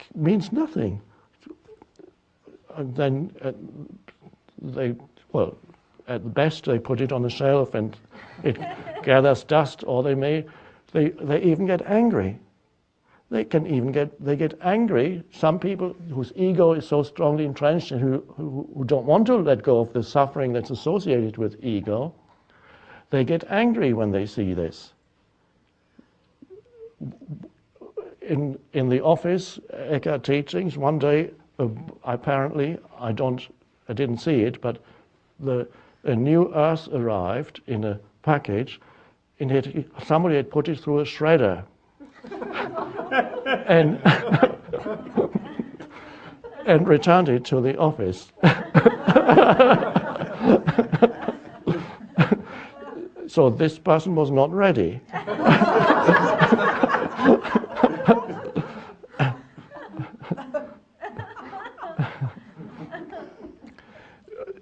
It means nothing. And then at best they put it on the shelf and it gathers dust, or they even get angry. They get angry. Some people whose ego is so strongly entrenched and who don't want to let go of the suffering that's associated with ego, they get angry when they see this. In the office, Eckhart teachings, one day, apparently, I didn't see it, but a new earth arrived in a package, and somebody had put it through a shredder. and returned it to the office. So this person was not ready.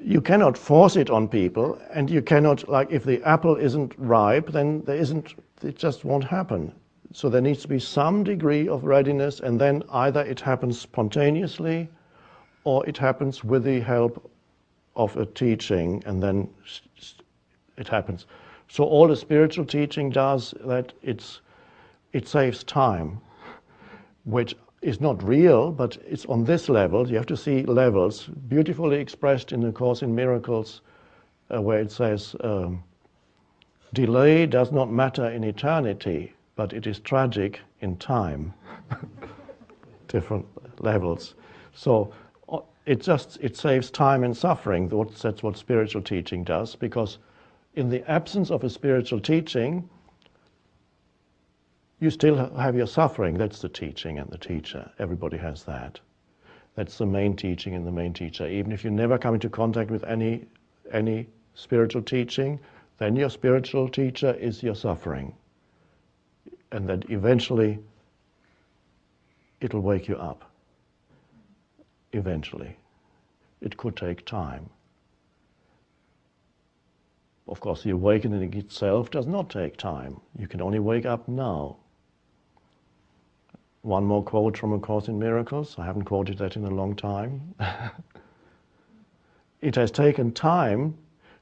You cannot force it on people, and you cannot, like, if the apple isn't ripe, then it just won't happen. So there needs to be some degree of readiness, and then either it happens spontaneously or it happens with the help of a teaching, and then it happens. So all the spiritual teaching does that, it saves time, which is not real, but it's on this level. You have to see levels, beautifully expressed in the Course in Miracles, where it says, Delay does not matter in eternity, but it is tragic in time. Different levels. So it saves time and suffering. That's what spiritual teaching does, because in the absence of a spiritual teaching, you still have your suffering. That's the teaching and the teacher. Everybody has that. That's the main teaching and the main teacher. Even if you never come into contact with any spiritual teaching, then your spiritual teacher is your suffering. And then eventually it'll wake you up. Eventually. It could take time. Of course, the awakening itself does not take time. You can only wake up now. One more quote from A Course in Miracles. I haven't quoted that in a long time. It has taken time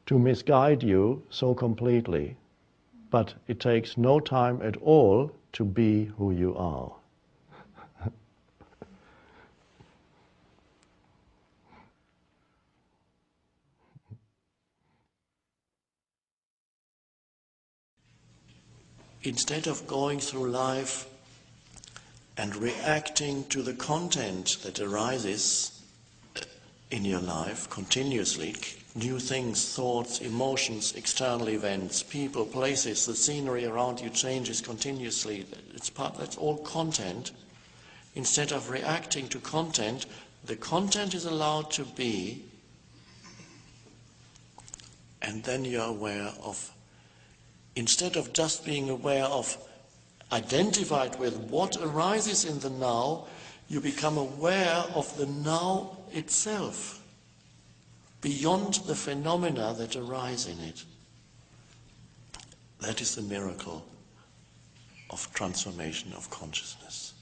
to misguide you so completely, but it takes no time at all to be who you are. Instead of going through life and reacting to the content that arises in your life continuously, new things, thoughts, emotions, external events, people, places, the scenery around you changes continuously. That's all content. Instead of reacting to content, the content is allowed to be, and then you're aware of, instead of just being aware of, identified with what arises in the now, you become aware of the now itself, beyond the phenomena that arise in it. That is the miracle of transformation of consciousness.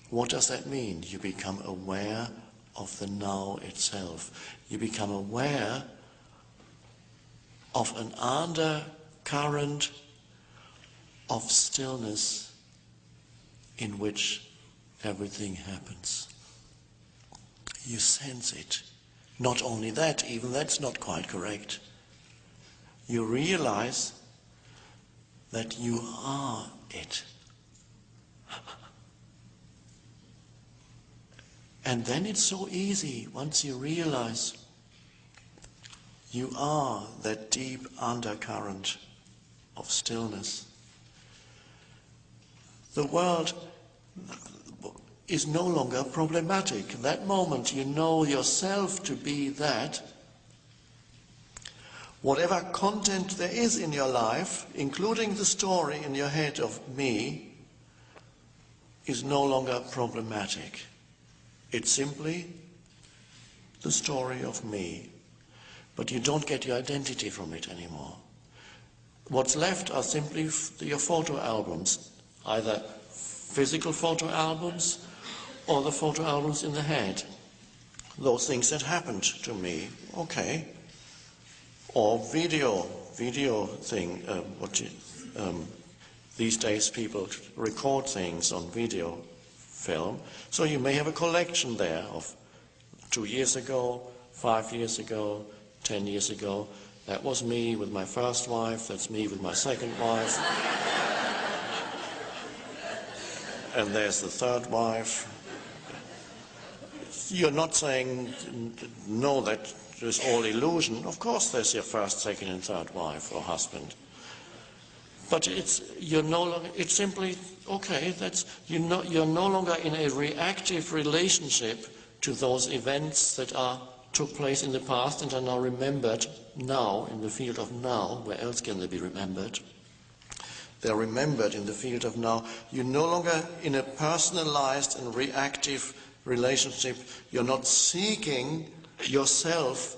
What does that mean? You become aware of the now itself. You become aware of an undercurrent of stillness in which everything happens. You sense it. Not only that, even that's not quite correct. You realize that you are it. And then it's so easy once you realize you are that deep undercurrent of stillness. The world is no longer problematic. That moment you know yourself to be that. Whatever content there is in your life, including the story in your head of me, is no longer problematic. It's simply the story of me. But you don't get your identity from it anymore. What's left are simply your photo albums, either physical photo albums or the photo albums in the head. Those things that happened to me, okay. Or video thing. These days people record things on video film. So you may have a collection there of 2 years ago, 5 years ago, 10 years ago. That was me with my first wife, that's me with my second wife. And there's the third wife. You're not saying, no, that is all illusion. Of course there's your first, second and third wife or husband. But it's simply, okay, you're no longer in a reactive relationship to those events that took place in the past and are now remembered now, in the field of now. Where else can they be remembered? They're remembered in the field of now. You're no longer in a personalized and reactive relationship. You're not seeking yourself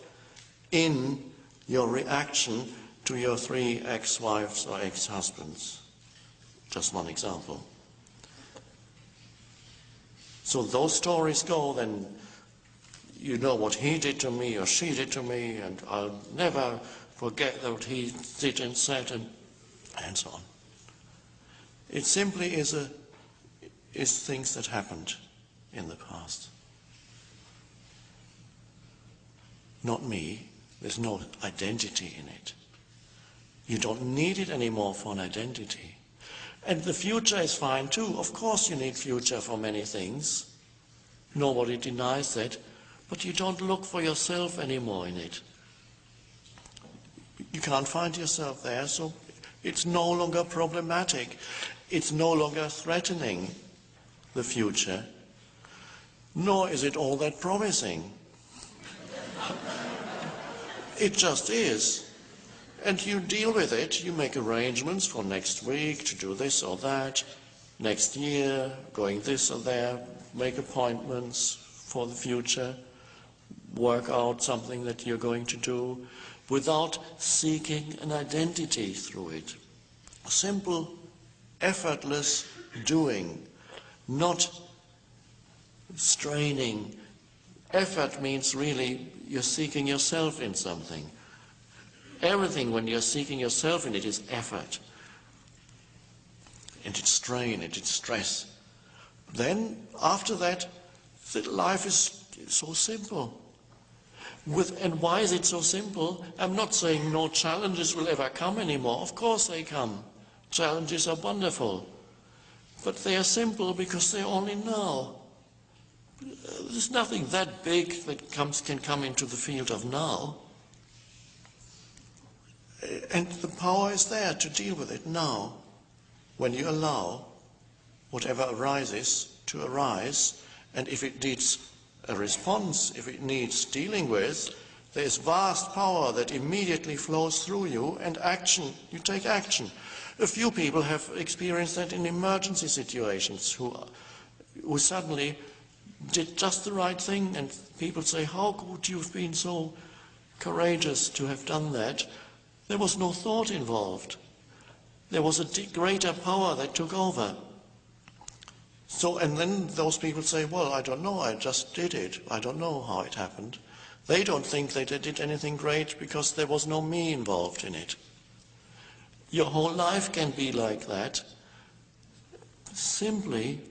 in your reaction to your 3 ex-wives or ex-husbands. Just one example. So those stories go, then you know what he did to me or she did to me, and I'll never forget what he did and said, and so on. It simply is things that happened in the past. Not me, There's no identity in it. You don't need it anymore for an identity. And the future is fine too. Of course you need future for many things. Nobody denies that. But you don't look for yourself anymore in it. You can't find yourself there, so it's no longer problematic. It's no longer threatening the future. Nor is it all that promising. It just is. And you deal with it. You make arrangements for next week to do this or that, next year, going this or there, make appointments for the future, work out something that you're going to do without seeking an identity through it. Simple, effortless doing, not straining. Effort means really you're seeking yourself in something. Everything when you're seeking yourself in it is effort. And it's strain, and it's stress. Then, after that, life is so simple. And why is it so simple? I'm not saying no challenges will ever come anymore. Of course they come. Challenges are wonderful. But they are simple because they're only now. There's nothing that big that can come into the field of now. And the power is there to deal with it now. When you allow whatever arises to arise, and if it needs a response, if it needs dealing with, there's vast power that immediately flows through you, and action, you take action. A few people have experienced that in emergency situations, who suddenly did just the right thing, and people say, how could you have been so courageous to have done that? There was no thought involved. There was a greater power that took over. So, and then those people say, well, I don't know, I just did it. I don't know how it happened. They don't think that they did anything great because there was no me involved in it. Your whole life can be like that, simply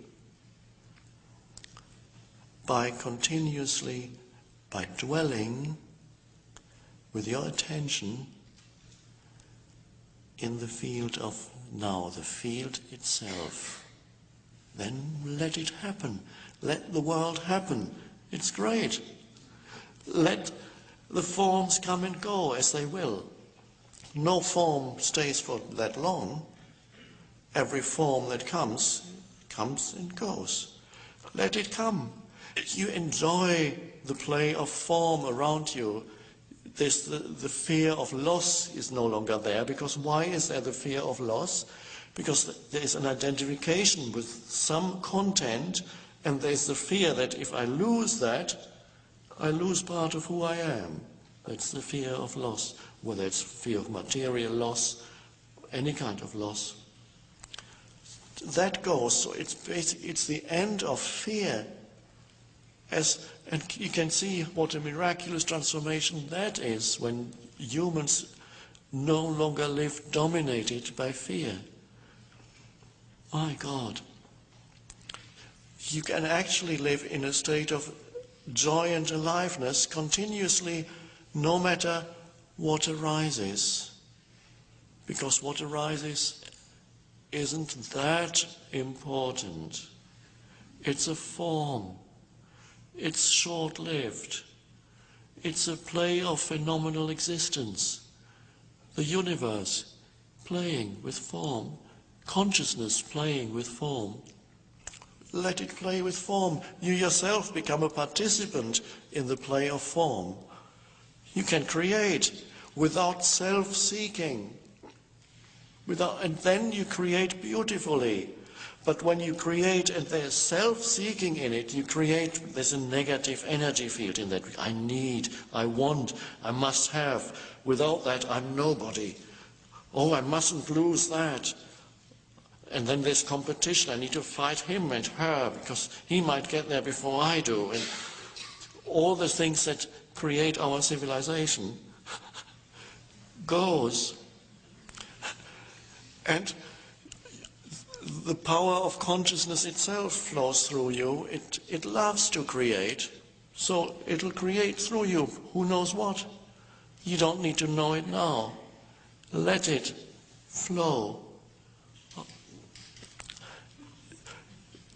by dwelling with your attention in the field of now, the field itself. Then let it happen. Let the world happen. It's great. Let the forms come and go as they will. No form stays for that long. Every form that comes and goes. Let it come. You enjoy the play of form around you. The fear of loss is no longer there, because why is there the fear of loss? Because there is an identification with some content, and there's the fear that if I lose that, I lose part of who I am. That's the fear of loss, whether it's fear of material loss, any kind of loss. That goes, so it's the end of fear. And you can see what a miraculous transformation that is when humans no longer live dominated by fear. My God. You can actually live in a state of joy and aliveness continuously, no matter what arises. Because what arises isn't that important. It's a form. It's short-lived. It's a play of phenomenal existence. The universe playing with form. Consciousness playing with form. Let it play with form. You yourself become a participant in the play of form. You can create without self-seeking. And then you create beautifully. But when you create and there's self-seeking in it, there's a negative energy field in that. I need, I want, I must have. Without that, I'm nobody. Oh, I mustn't lose that. And then there's competition. I need to fight him and her because he might get there before I do. And all the things that create our civilization goes. And the power of consciousness itself flows through you. It loves to create, so it'll create through you who knows what. You don't need to know it now. Let it flow.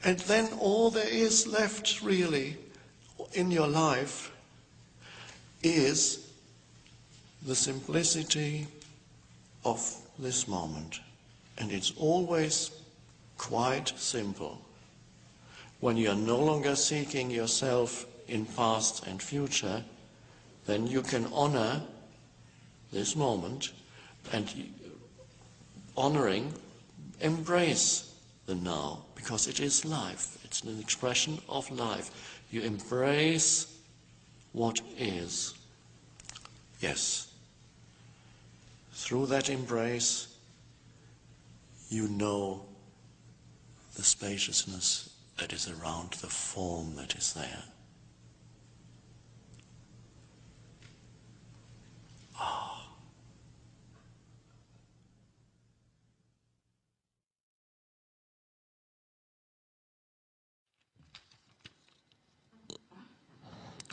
And then all there is left really in your life is the simplicity of this moment. And it's always quite simple. When you are no longer seeking yourself in past and future, then you can honor this moment and honoring, embrace the now, because it is life. It's an expression of life. You embrace what is. Yes. Through that embrace, you know the spaciousness that is around the form that is there.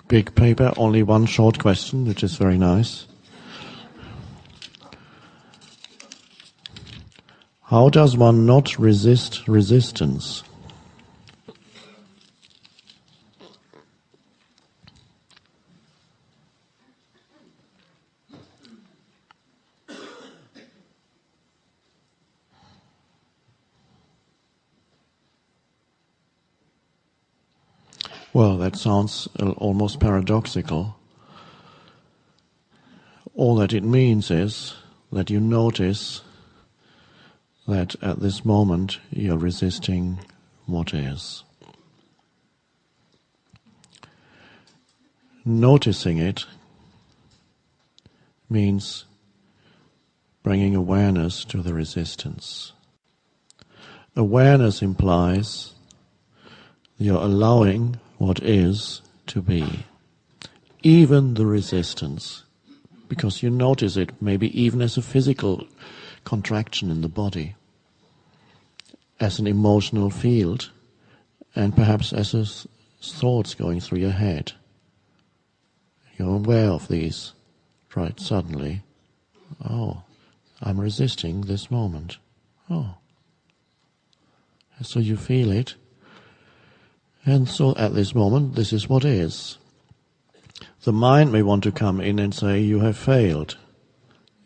Big paper, only one short question, which is very nice. How does one not resist resistance? Well, that sounds almost paradoxical. All that it means is that you notice that at this moment you're resisting what is. Noticing it means bringing awareness to the resistance. Awareness implies you're allowing what is to be, even the resistance, because you notice it maybe even as a physical contraction in the body, as an emotional field, and perhaps as thoughts going through your head. You're aware of these, right, suddenly. Oh, I'm resisting this moment. Oh. So you feel it. And so at this moment, this is what is. The mind may want to come in and say, you have failed.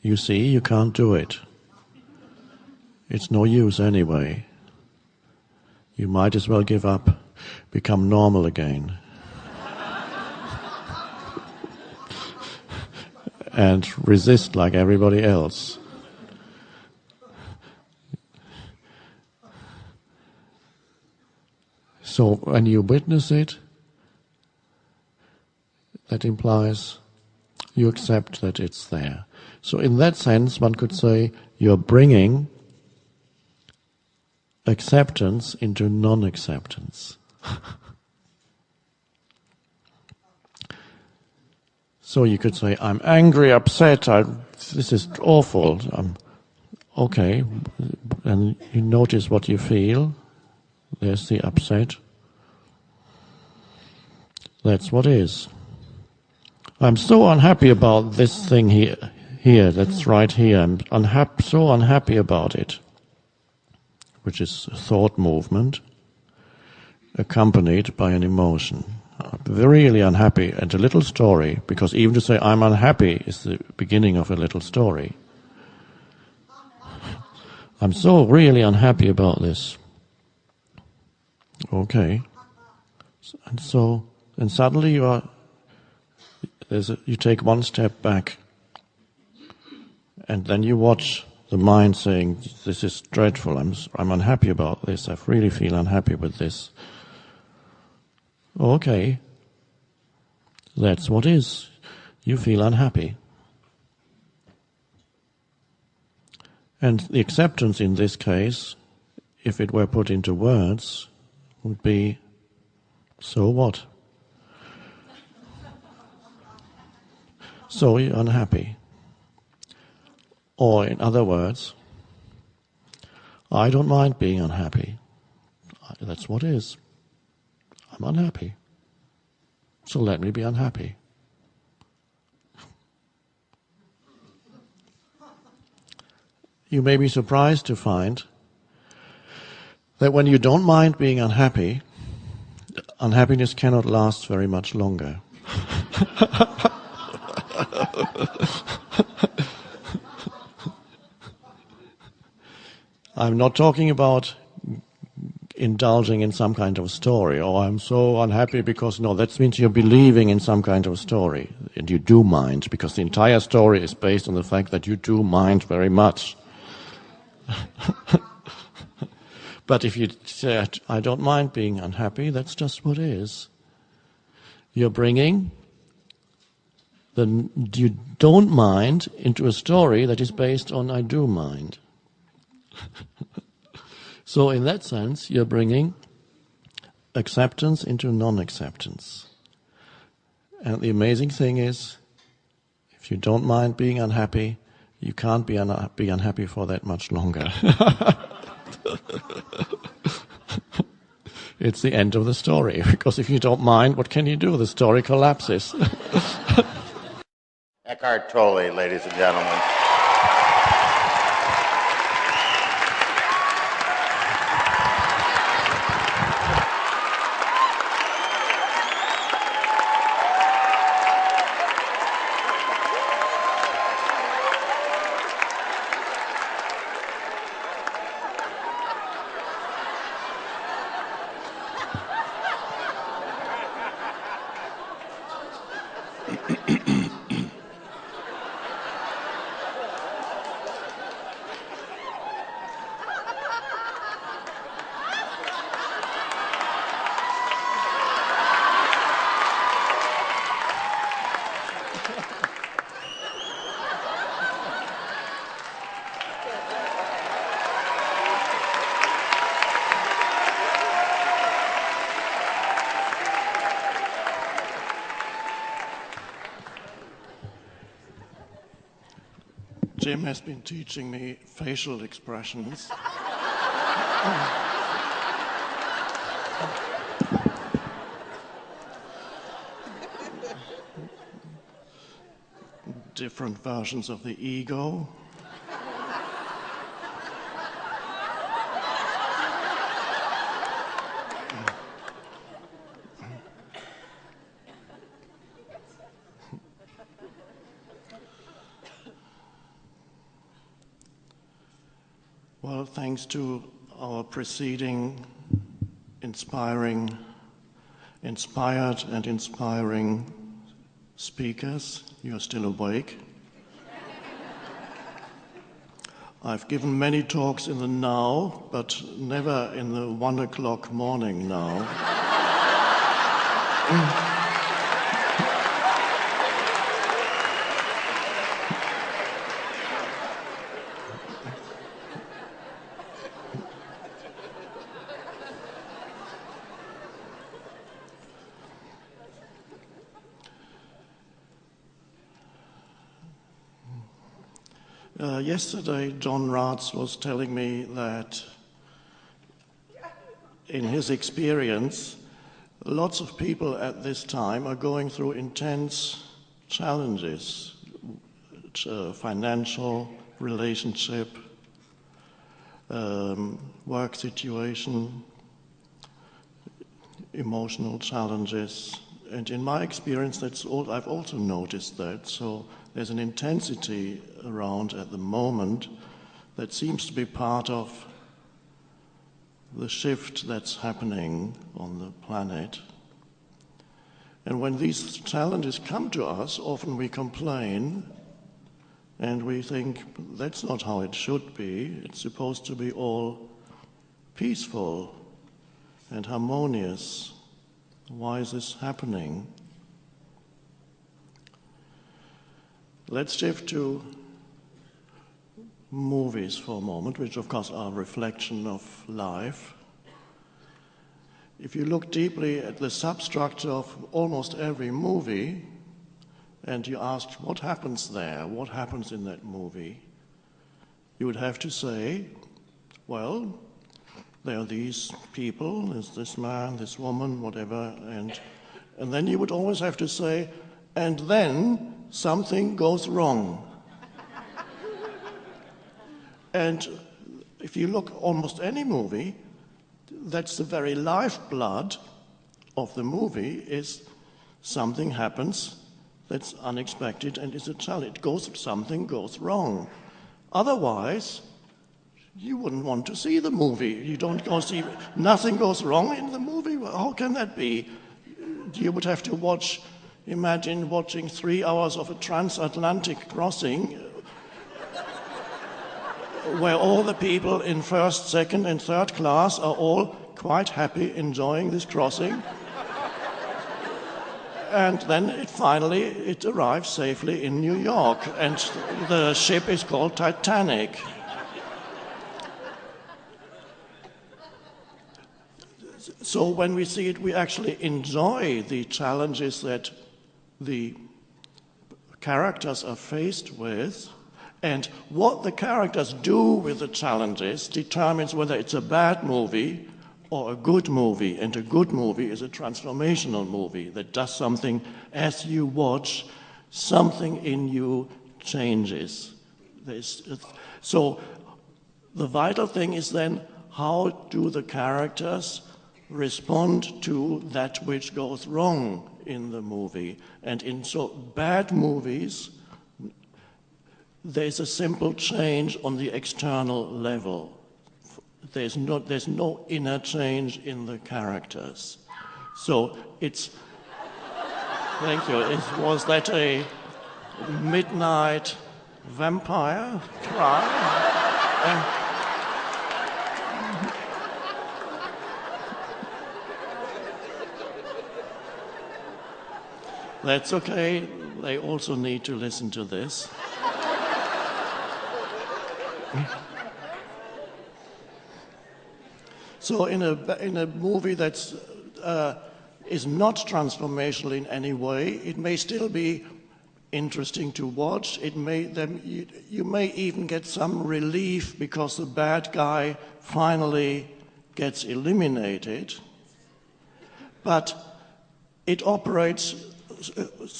You see, you can't do it. It's no use anyway. You might as well give up, become normal again. And resist like everybody else. So when you witness it, that implies you accept that it's there. So in that sense, one could say you're bringing acceptance into non-acceptance. So you could say, I'm angry, upset, this is awful. Okay, and you notice what you feel. There's the upset. That's what is. I'm so unhappy about this thing here, that's right here. I'm so unhappy about it, which is a thought movement accompanied by an emotion. I'm really unhappy, and a little story, because even to say I'm unhappy is the beginning of a little story. I'm so really unhappy about this. Okay. And suddenly you take one step back, and then you watch the mind saying, this is dreadful, I'm unhappy about this, I really feel unhappy with this. Okay, that's what is. You feel unhappy. And the acceptance in this case, if it were put into words, would be, so what? So you're unhappy. Or in other words, I don't mind being unhappy. That's what is. I'm unhappy. So let me be unhappy. you may be surprised to find that when you don't mind being unhappy, unhappiness cannot last very much longer. I'm not talking about indulging in some kind of story, I'm so unhappy because, no, that means you're believing in some kind of story, and you do mind, because the entire story is based on the fact that you do mind very much. But if you say, I don't mind being unhappy, that's just what is. You're bringing the you don't mind into a story that is based on I do mind. So in that sense, you're bringing acceptance into non-acceptance. And the amazing thing is, if you don't mind being unhappy, you can't be unhappy for that much longer. It's the end of the story, because if you don't mind, what can you do? The story collapses. Eckhart Tolle, ladies and gentlemen. Jim has been teaching me facial expressions. Different versions of the ego. Well, thanks to our preceding inspired and inspiring speakers, you're still awake. I've given many talks in the now, but never in the 1 o'clock morning now. Yesterday, John Ratz was telling me that in his experience, lots of people at this time are going through intense challenges, financial, relationship, work situation, emotional challenges. And in my experience, I've also noticed that. So there's an intensity around at the moment that seems to be part of the shift that's happening on the planet. And when these challenges come to us, often we complain and we think, that's not how it should be. It's supposed to be all peaceful and harmonious. Why is this happening? Let's shift to movies for a moment, which of course are a reflection of life. If you look deeply at the substructure of almost every movie, and you ask, what happens there? What happens in that movie? You would have to say, well, there are these people, there's this man, this woman, whatever, and then you would always have to say, and then something goes wrong. And if you look almost any movie, that's the very lifeblood of the movie, is something happens that's unexpected and is a challenge. Something goes wrong. Otherwise, you wouldn't want to see the movie. You don't go see, nothing goes wrong in the movie. Well, how can that be? You would have to imagine watching 3 hours of a transatlantic crossing where all the people in first, second, and third class are all quite happy enjoying this crossing. And then it arrives safely in New York, and the ship is called Titanic. So when we see it, we actually enjoy the challenges that the characters are faced with, and what the characters do with the challenges determines whether it's a bad movie or a good movie. And a good movie is a transformational movie that does something as you watch, something in you changes. So the vital thing is then, how do the characters respond to that which goes wrong in the movie? And in bad movies, there's a simple change on the external level. There's no inner change in the characters. So thank you. Was that a midnight vampire cry? That's okay. They also need to listen to this. So in a movie that is not transformational in any way, it may still be interesting to watch. You may even get some relief because the bad guy finally gets eliminated. But it operates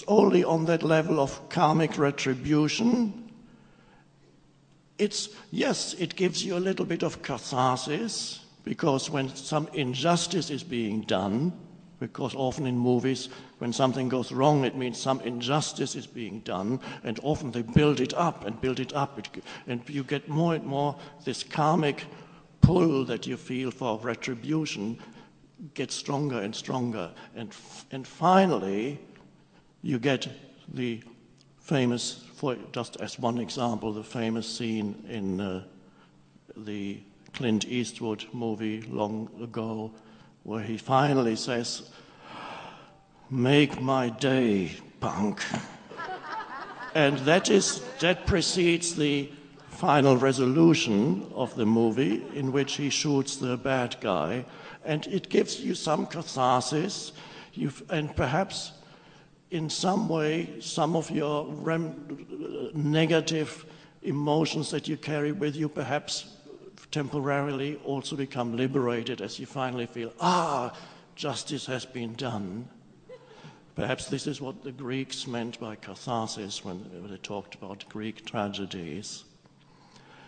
only on that level of karmic retribution. It gives you a little bit of catharsis, because when some injustice is being done, because often in movies, when something goes wrong, it means some injustice is being done, and often they build it up, and you get more and more this karmic pull that you feel for retribution gets stronger and stronger, and finally you get the famous, just as one example, the famous scene in the Clint Eastwood movie long ago, where he finally says, "Make my day, punk." And that precedes the final resolution of the movie, in which he shoots the bad guy, and it gives you some catharsis, and perhaps in some way some of your negative emotions that you carry with you perhaps temporarily also become liberated as you finally feel, justice has been done. Perhaps this is what the Greeks meant by catharsis when they talked about Greek tragedies.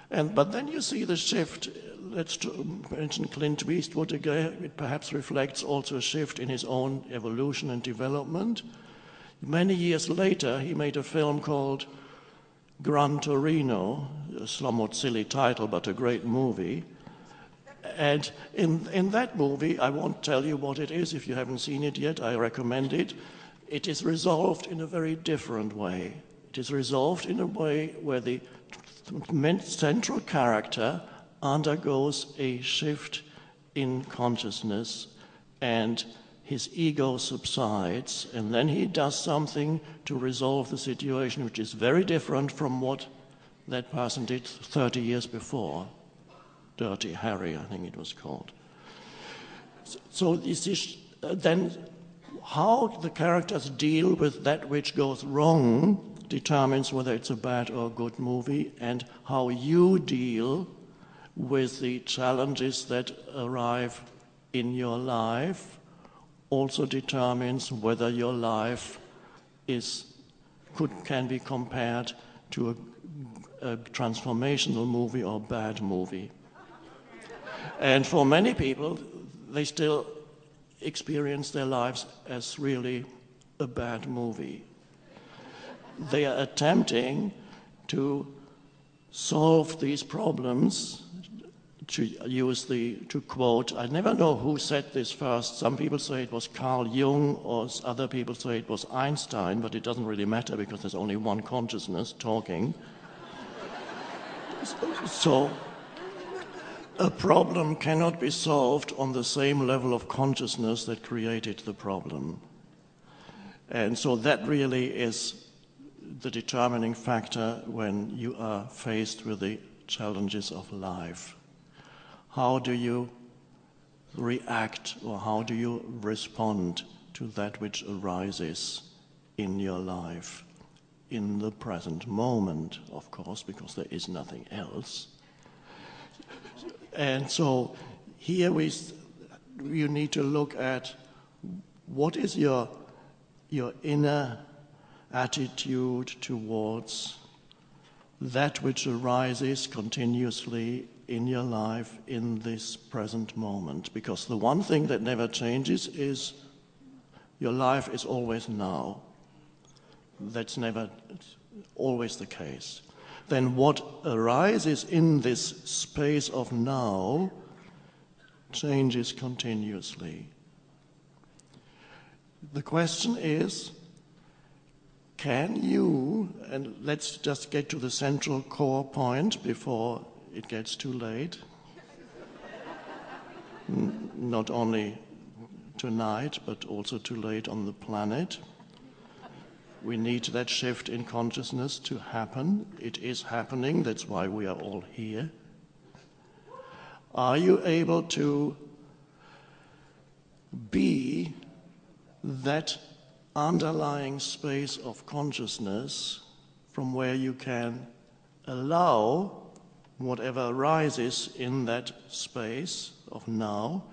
But then you see the shift. Let's mention Clint Eastwood again. It perhaps reflects also a shift in his own evolution and development. Many years later, he made a film called Gran Torino, a somewhat silly title, but a great movie. And in that movie, I won't tell you what it is if you haven't seen it yet, I recommend it. It is resolved in a very different way. It is resolved in a way where the central character undergoes a shift in consciousness and his ego subsides, and then he does something to resolve the situation which is very different from what that person did 30 years before. Dirty Harry, I think it was called. So this is, then how the characters deal with that which goes wrong determines whether it's a bad or good movie, and how you deal with the challenges that arrive in your life also determines whether your life can be compared to a transformational movie or bad movie. And for many people, they still experience their lives as really a bad movie. They are attempting to solve these problems, to quote, I never know who said this first. Some people say it was Carl Jung, or other people say it was Einstein, but it doesn't really matter because there's only one consciousness talking. So a problem cannot be solved on the same level of consciousness that created the problem. And so that really is the determining factor when you are faced with the challenges of life. How do you react, or how do you respond to that which arises in your life, in the present moment, of course, because there is nothing else. And so here you need to look at what is your inner attitude towards that which arises continuously in your life in this present moment. Because the one thing that never changes is your life is always now. That's never always the case. Then what arises in this space of now changes continuously. The question is, can you, and let's just get to the central core point before it gets too late, not only tonight, but also too late on the planet. We need that shift in consciousness to happen. It is happening, that's why we are all here. Are you able to be that underlying space of consciousness from where you can allow whatever arises in that space of now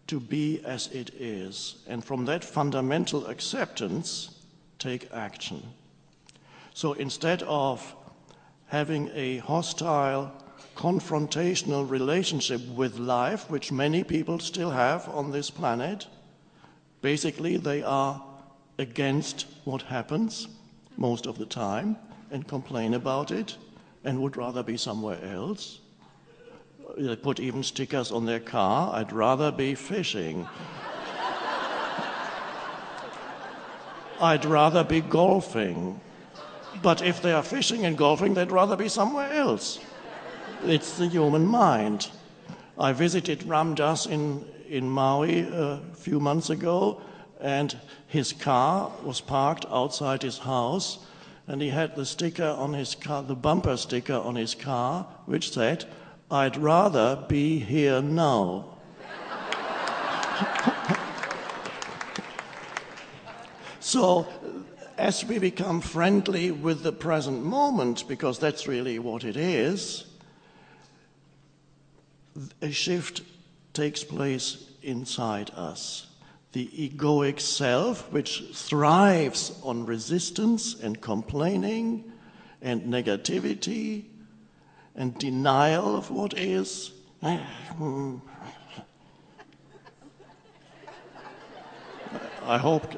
to be as it is, and from that fundamental acceptance take action. So instead of having a hostile, confrontational relationship with life, which many people still have on this planet, basically they are against what happens most of the time and complain about it and would rather be somewhere else. They put even stickers on their car, I'd rather be fishing. I'd rather be golfing. But if they are fishing and golfing, they'd rather be somewhere else. It's the human mind. I visited Ram Dass in Maui a few months ago, and his car was parked outside his house, and he had the sticker on his car, the bumper sticker on his car, which said, "I'd rather be here now." So, as we become friendly with the present moment, because that's really what it is, a shift takes place inside us. The egoic self, which thrives on resistance and complaining and negativity and denial of what is. I hope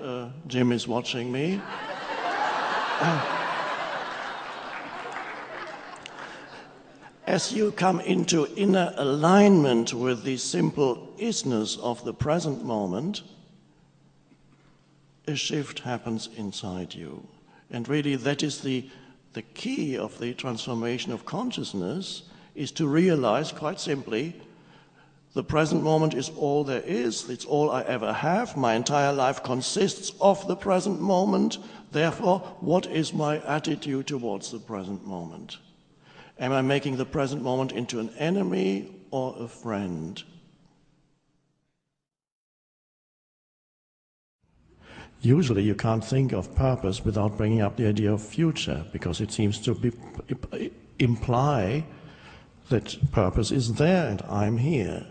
Jim is watching me. As you come into inner alignment with the simple isness of the present moment, a shift happens inside you. And really that is the key of the transformation of consciousness, is to realize quite simply, the present moment is all there is, it's all I ever have, my entire life consists of the present moment, therefore what is my attitude towards the present moment? Am I making the present moment into an enemy or a friend? Usually you can't think of purpose without bringing up the idea of future, because it seems to imply that purpose is there and I'm here.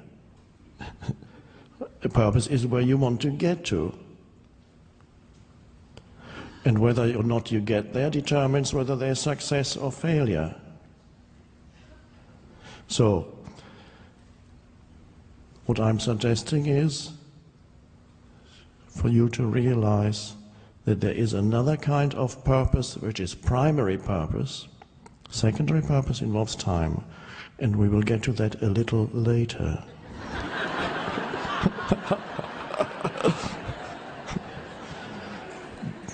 The purpose is where you want to get to. And whether or not you get there determines whether there's success or failure. So, what I'm suggesting is for you to realize that there is another kind of purpose which is primary purpose. Secondary purpose involves time, and we will get to that a little later.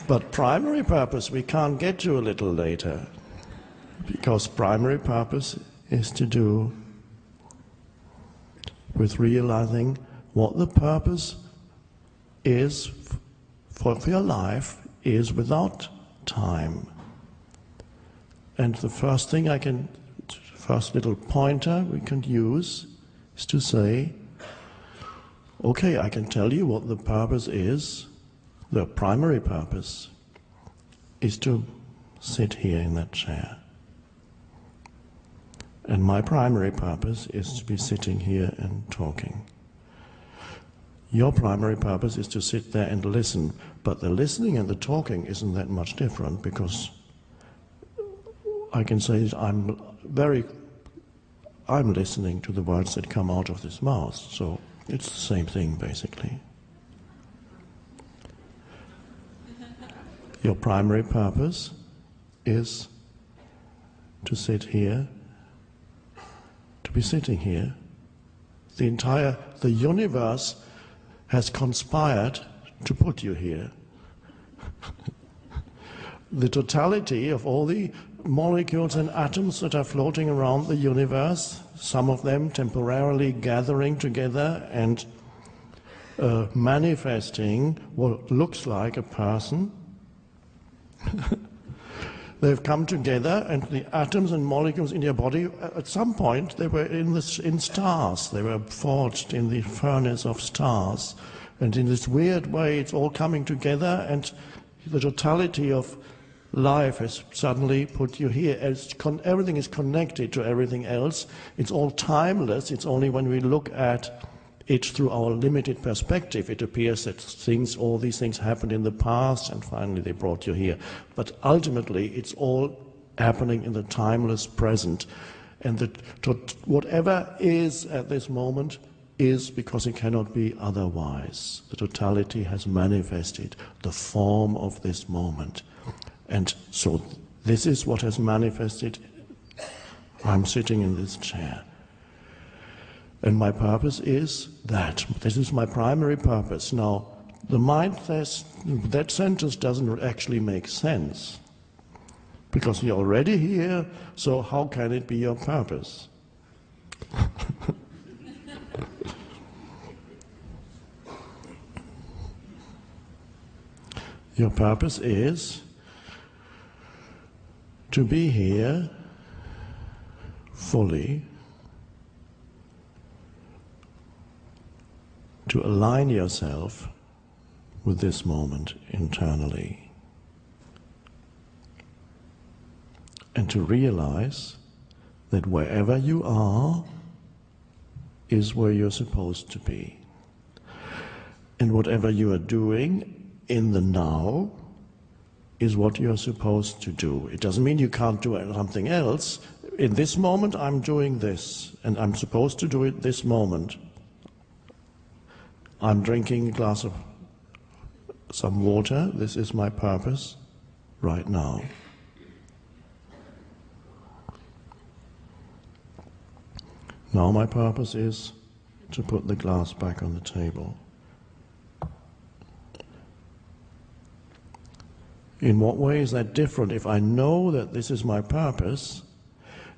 But primary purpose we can't get to a little later, because primary purpose is to do with realizing what the purpose is for your life is without time. And the first thing first little pointer we can use is to say, okay, I can tell you what the purpose is. The primary purpose is to sit here in that chair. And my primary purpose is to be sitting here and talking. Your primary purpose is to sit there and listen, but the listening and the talking isn't that much different, because I can say that I'm listening to the words that come out of this mouth, so it's the same thing basically. Your primary purpose is to sit here, to be sitting here. The universe has conspired to put you here. The totality of all the molecules and atoms that are floating around the universe, some of them temporarily gathering together and manifesting what looks like a person. They've come together, and the atoms and molecules in your body, at some point, they were in stars. They were forged in the furnace of stars. And in this weird way, it's all coming together, and the totality of life has suddenly put you here. Everything is connected to everything else. It's all timeless. It's only when we look at it through our limited perspective, it appears that all these things happened in the past, and finally they brought you here. But ultimately, it's all happening in the timeless present. And whatever is at this moment is because it cannot be otherwise. The totality has manifested the form of this moment. And so this is what has manifested. I'm sitting in this chair. And my purpose is that. This is my primary purpose. Now, the mind says that sentence doesn't actually make sense, because you're already here, so how can it be your purpose? Your purpose is to be here fully, to align yourself with this moment internally, and to realize that wherever you are is where you're supposed to be. And whatever you are doing in the now is what you're supposed to do. It doesn't mean you can't do something else. In this moment I'm doing this, and I'm supposed to do it this moment. I'm drinking a glass of some water. This is my purpose right now. Now my purpose is to put the glass back on the table. In what way is that different? If I know that this is my purpose,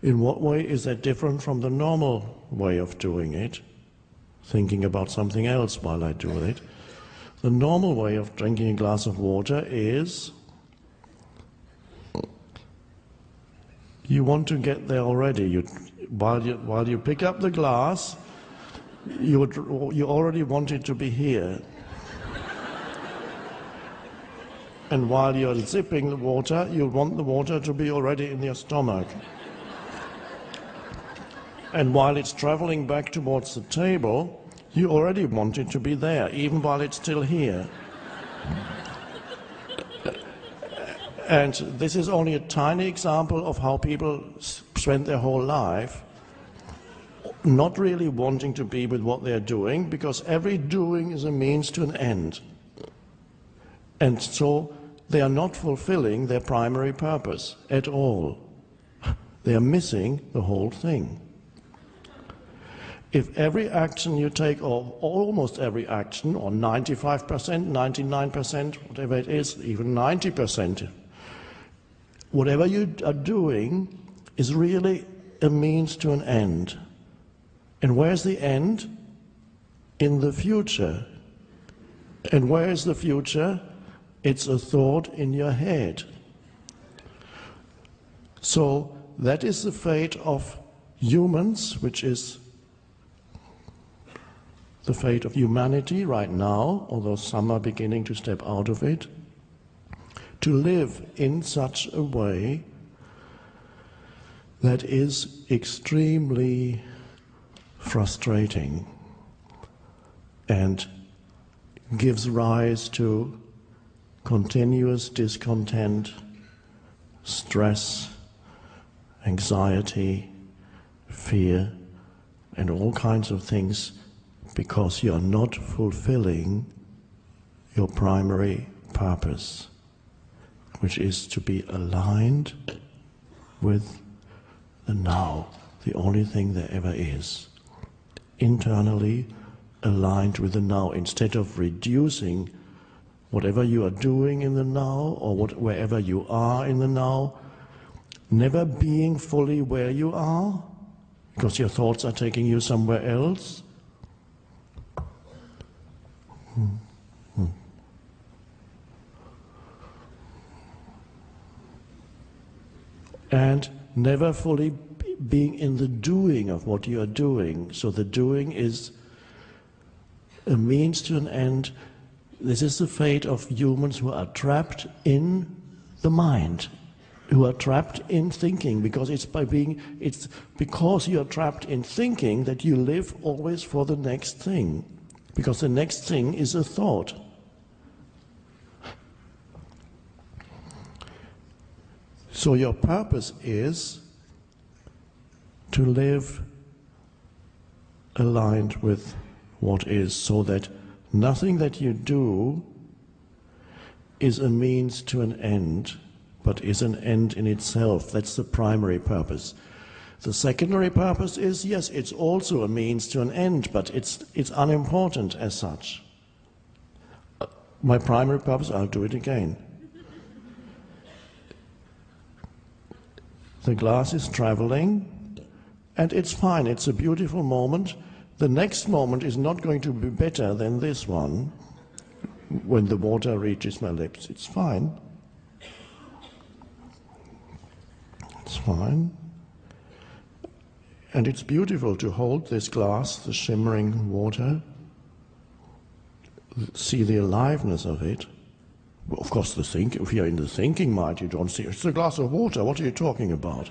in what way is that different from the normal way of doing it? Thinking about something else while I do it. The normal way of drinking a glass of water is you want to get there already. While you pick up the glass, you already want it to be here. And while you're sipping the water, you want the water to be already in your stomach. And while it's traveling back towards the table, you already want it to be there, even while it's still here. And this is only a tiny example of how people spend their whole life. not really wanting to be with what they're doing, because every doing is a means to an end. And so they are not fulfilling their primary purpose at all. They are missing the whole thing. If every action you take, or almost every action, or 95%, 99%, whatever it is, even 90%, whatever you are doing is really a means to an end. And where's the end? In the future. And where is the future? It's a thought in your head. So that is the fate of humans, which is the fate of humanity right now, although some are beginning to step out of it, to live in such a way that is extremely frustrating and gives rise to continuous discontent, stress, anxiety, fear, and all kinds of things, because you are not fulfilling your primary purpose, which is to be aligned with the now, the only thing there ever is. Internally aligned with the now, instead of reducing whatever you are doing in the now, or wherever you are in the now, never being fully where you are, because your thoughts are taking you somewhere else. And never fully being in the doing of what you are doing. So the doing is a means to an end. This is the fate of humans who are trapped in the mind, who are trapped in thinking, because it's because you are trapped in thinking that you live always for the next thing, because the next thing is a thought. So your purpose is to live aligned with what is, so that nothing that you do is a means to an end, but is an end in itself. That's the primary purpose. The secondary purpose is, yes, it's also a means to an end, but it's unimportant as such. My primary purpose, I'll do it again. The glass is traveling, and it's fine, it's a beautiful moment. The next moment is not going to be better than this one. When the water reaches my lips, it's fine. It's fine. And it's beautiful to hold this glass, the shimmering water, see the aliveness of it. Well, of course, if you're in the thinking mind, you don't see it's a glass of water. What are you talking about?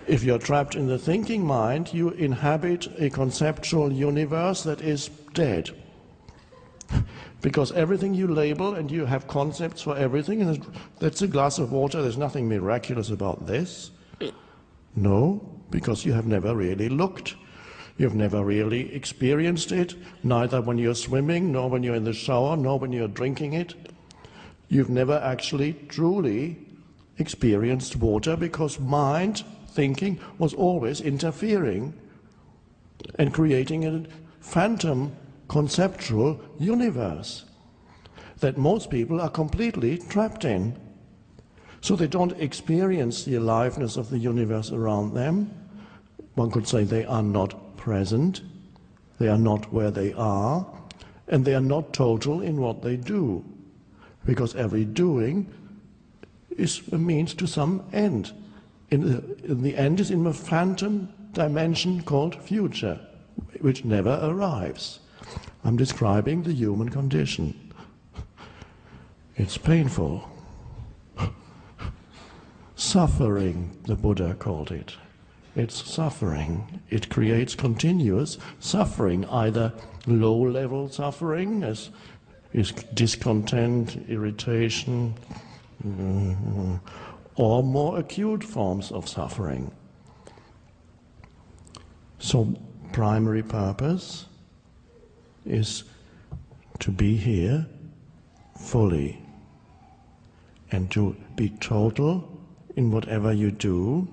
If you're trapped in the thinking mind, you inhabit a conceptual universe that is dead. Because everything you label, and you have concepts for everything, and that's a glass of water, there's nothing miraculous about this. No, because you have never really looked. You've never really experienced it, neither when you're swimming, nor when you're in the shower, nor when you're drinking it. You've never actually truly experienced water, because mind, thinking, was always interfering and creating a phantom conceptual universe that most people are completely trapped in. So they don't experience the aliveness of the universe around them. One could say they are not present, they are not where they are, and they are not total in what they do, because every doing is a means to some end. In the end is in a phantom dimension called future, which never arrives. I'm describing the human condition. It's painful. Suffering, the Buddha called it. It's suffering. It creates continuous suffering, either low-level suffering, as is discontent, irritation, or more acute forms of suffering. So primary purpose is to be here fully and to be total in whatever you do,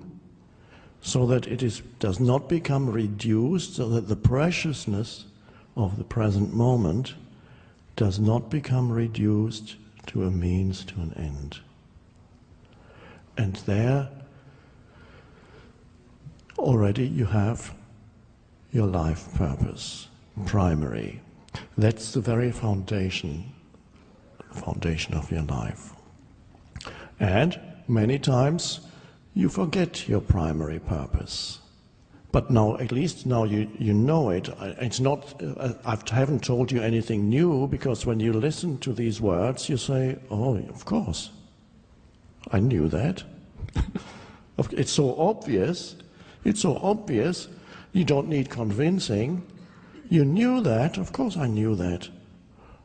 so that does not become reduced, so that the preciousness of the present moment does not become reduced to a means to an end. And there already you have your life purpose, primary. That's the very foundation of your life. And many times you forget your primary purpose. But now, at least now you know it. It's not, I haven't told you anything new, because when you listen to these words, you say, oh, of course, I knew that. It's so obvious. It's so obvious. You don't need convincing. You knew that. Of course I knew that.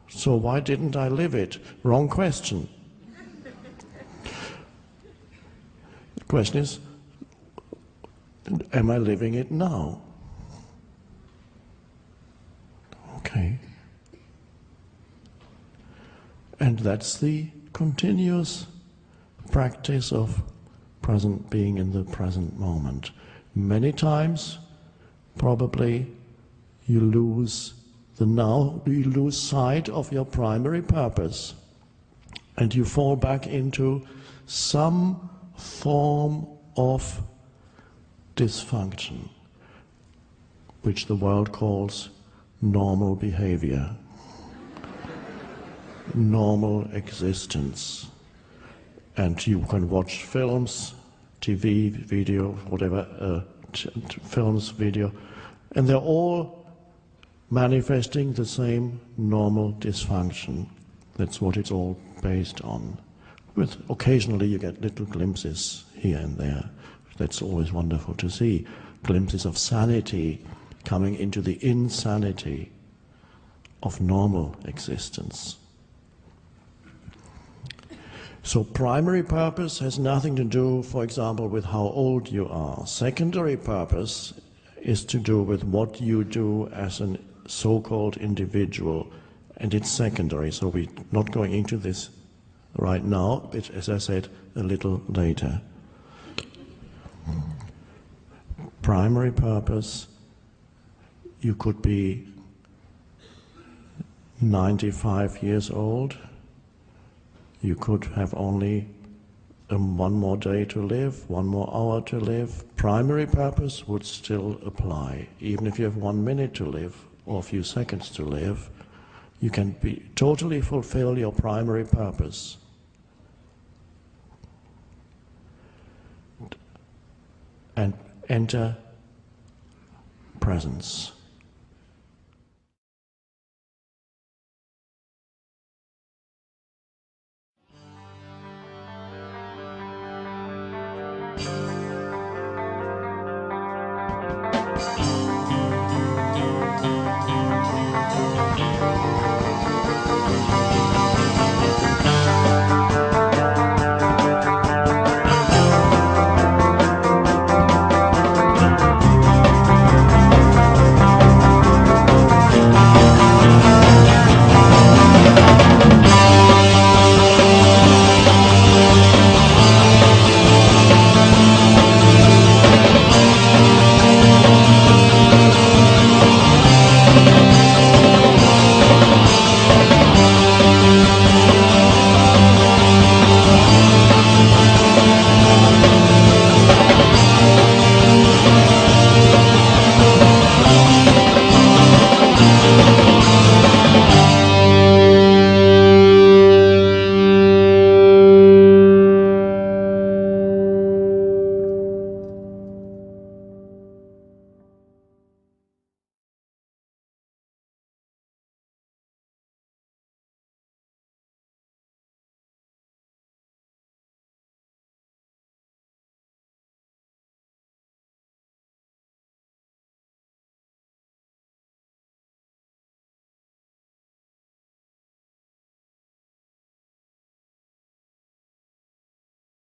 So why didn't I live it? Wrong question. The question is, am I living it now? Okay. And that's the continuous practice of being in the present moment. Many times, probably, you lose sight of your primary purpose, and you fall back into some form of dysfunction, which the world calls normal behavior, normal existence. And you can watch films, TV, video, whatever, films, video, and they're all manifesting the same normal dysfunction. That's what it's all based on. With occasionally you get little glimpses here and there. That's always wonderful to see. Glimpses of sanity coming into the insanity of normal existence. So primary purpose has nothing to do, for example, with how old you are. Secondary purpose is to do with what you do as a so-called individual, and it's secondary, so we're not going into this right now, but as I said, a little later. Primary purpose, you could be 95 years old, you could have only one more day to live, 1 more hour to live. Primary purpose would still apply. Even if you have 1 minute to live or a few seconds to live, you can totally fulfill your primary purpose. And enter presence.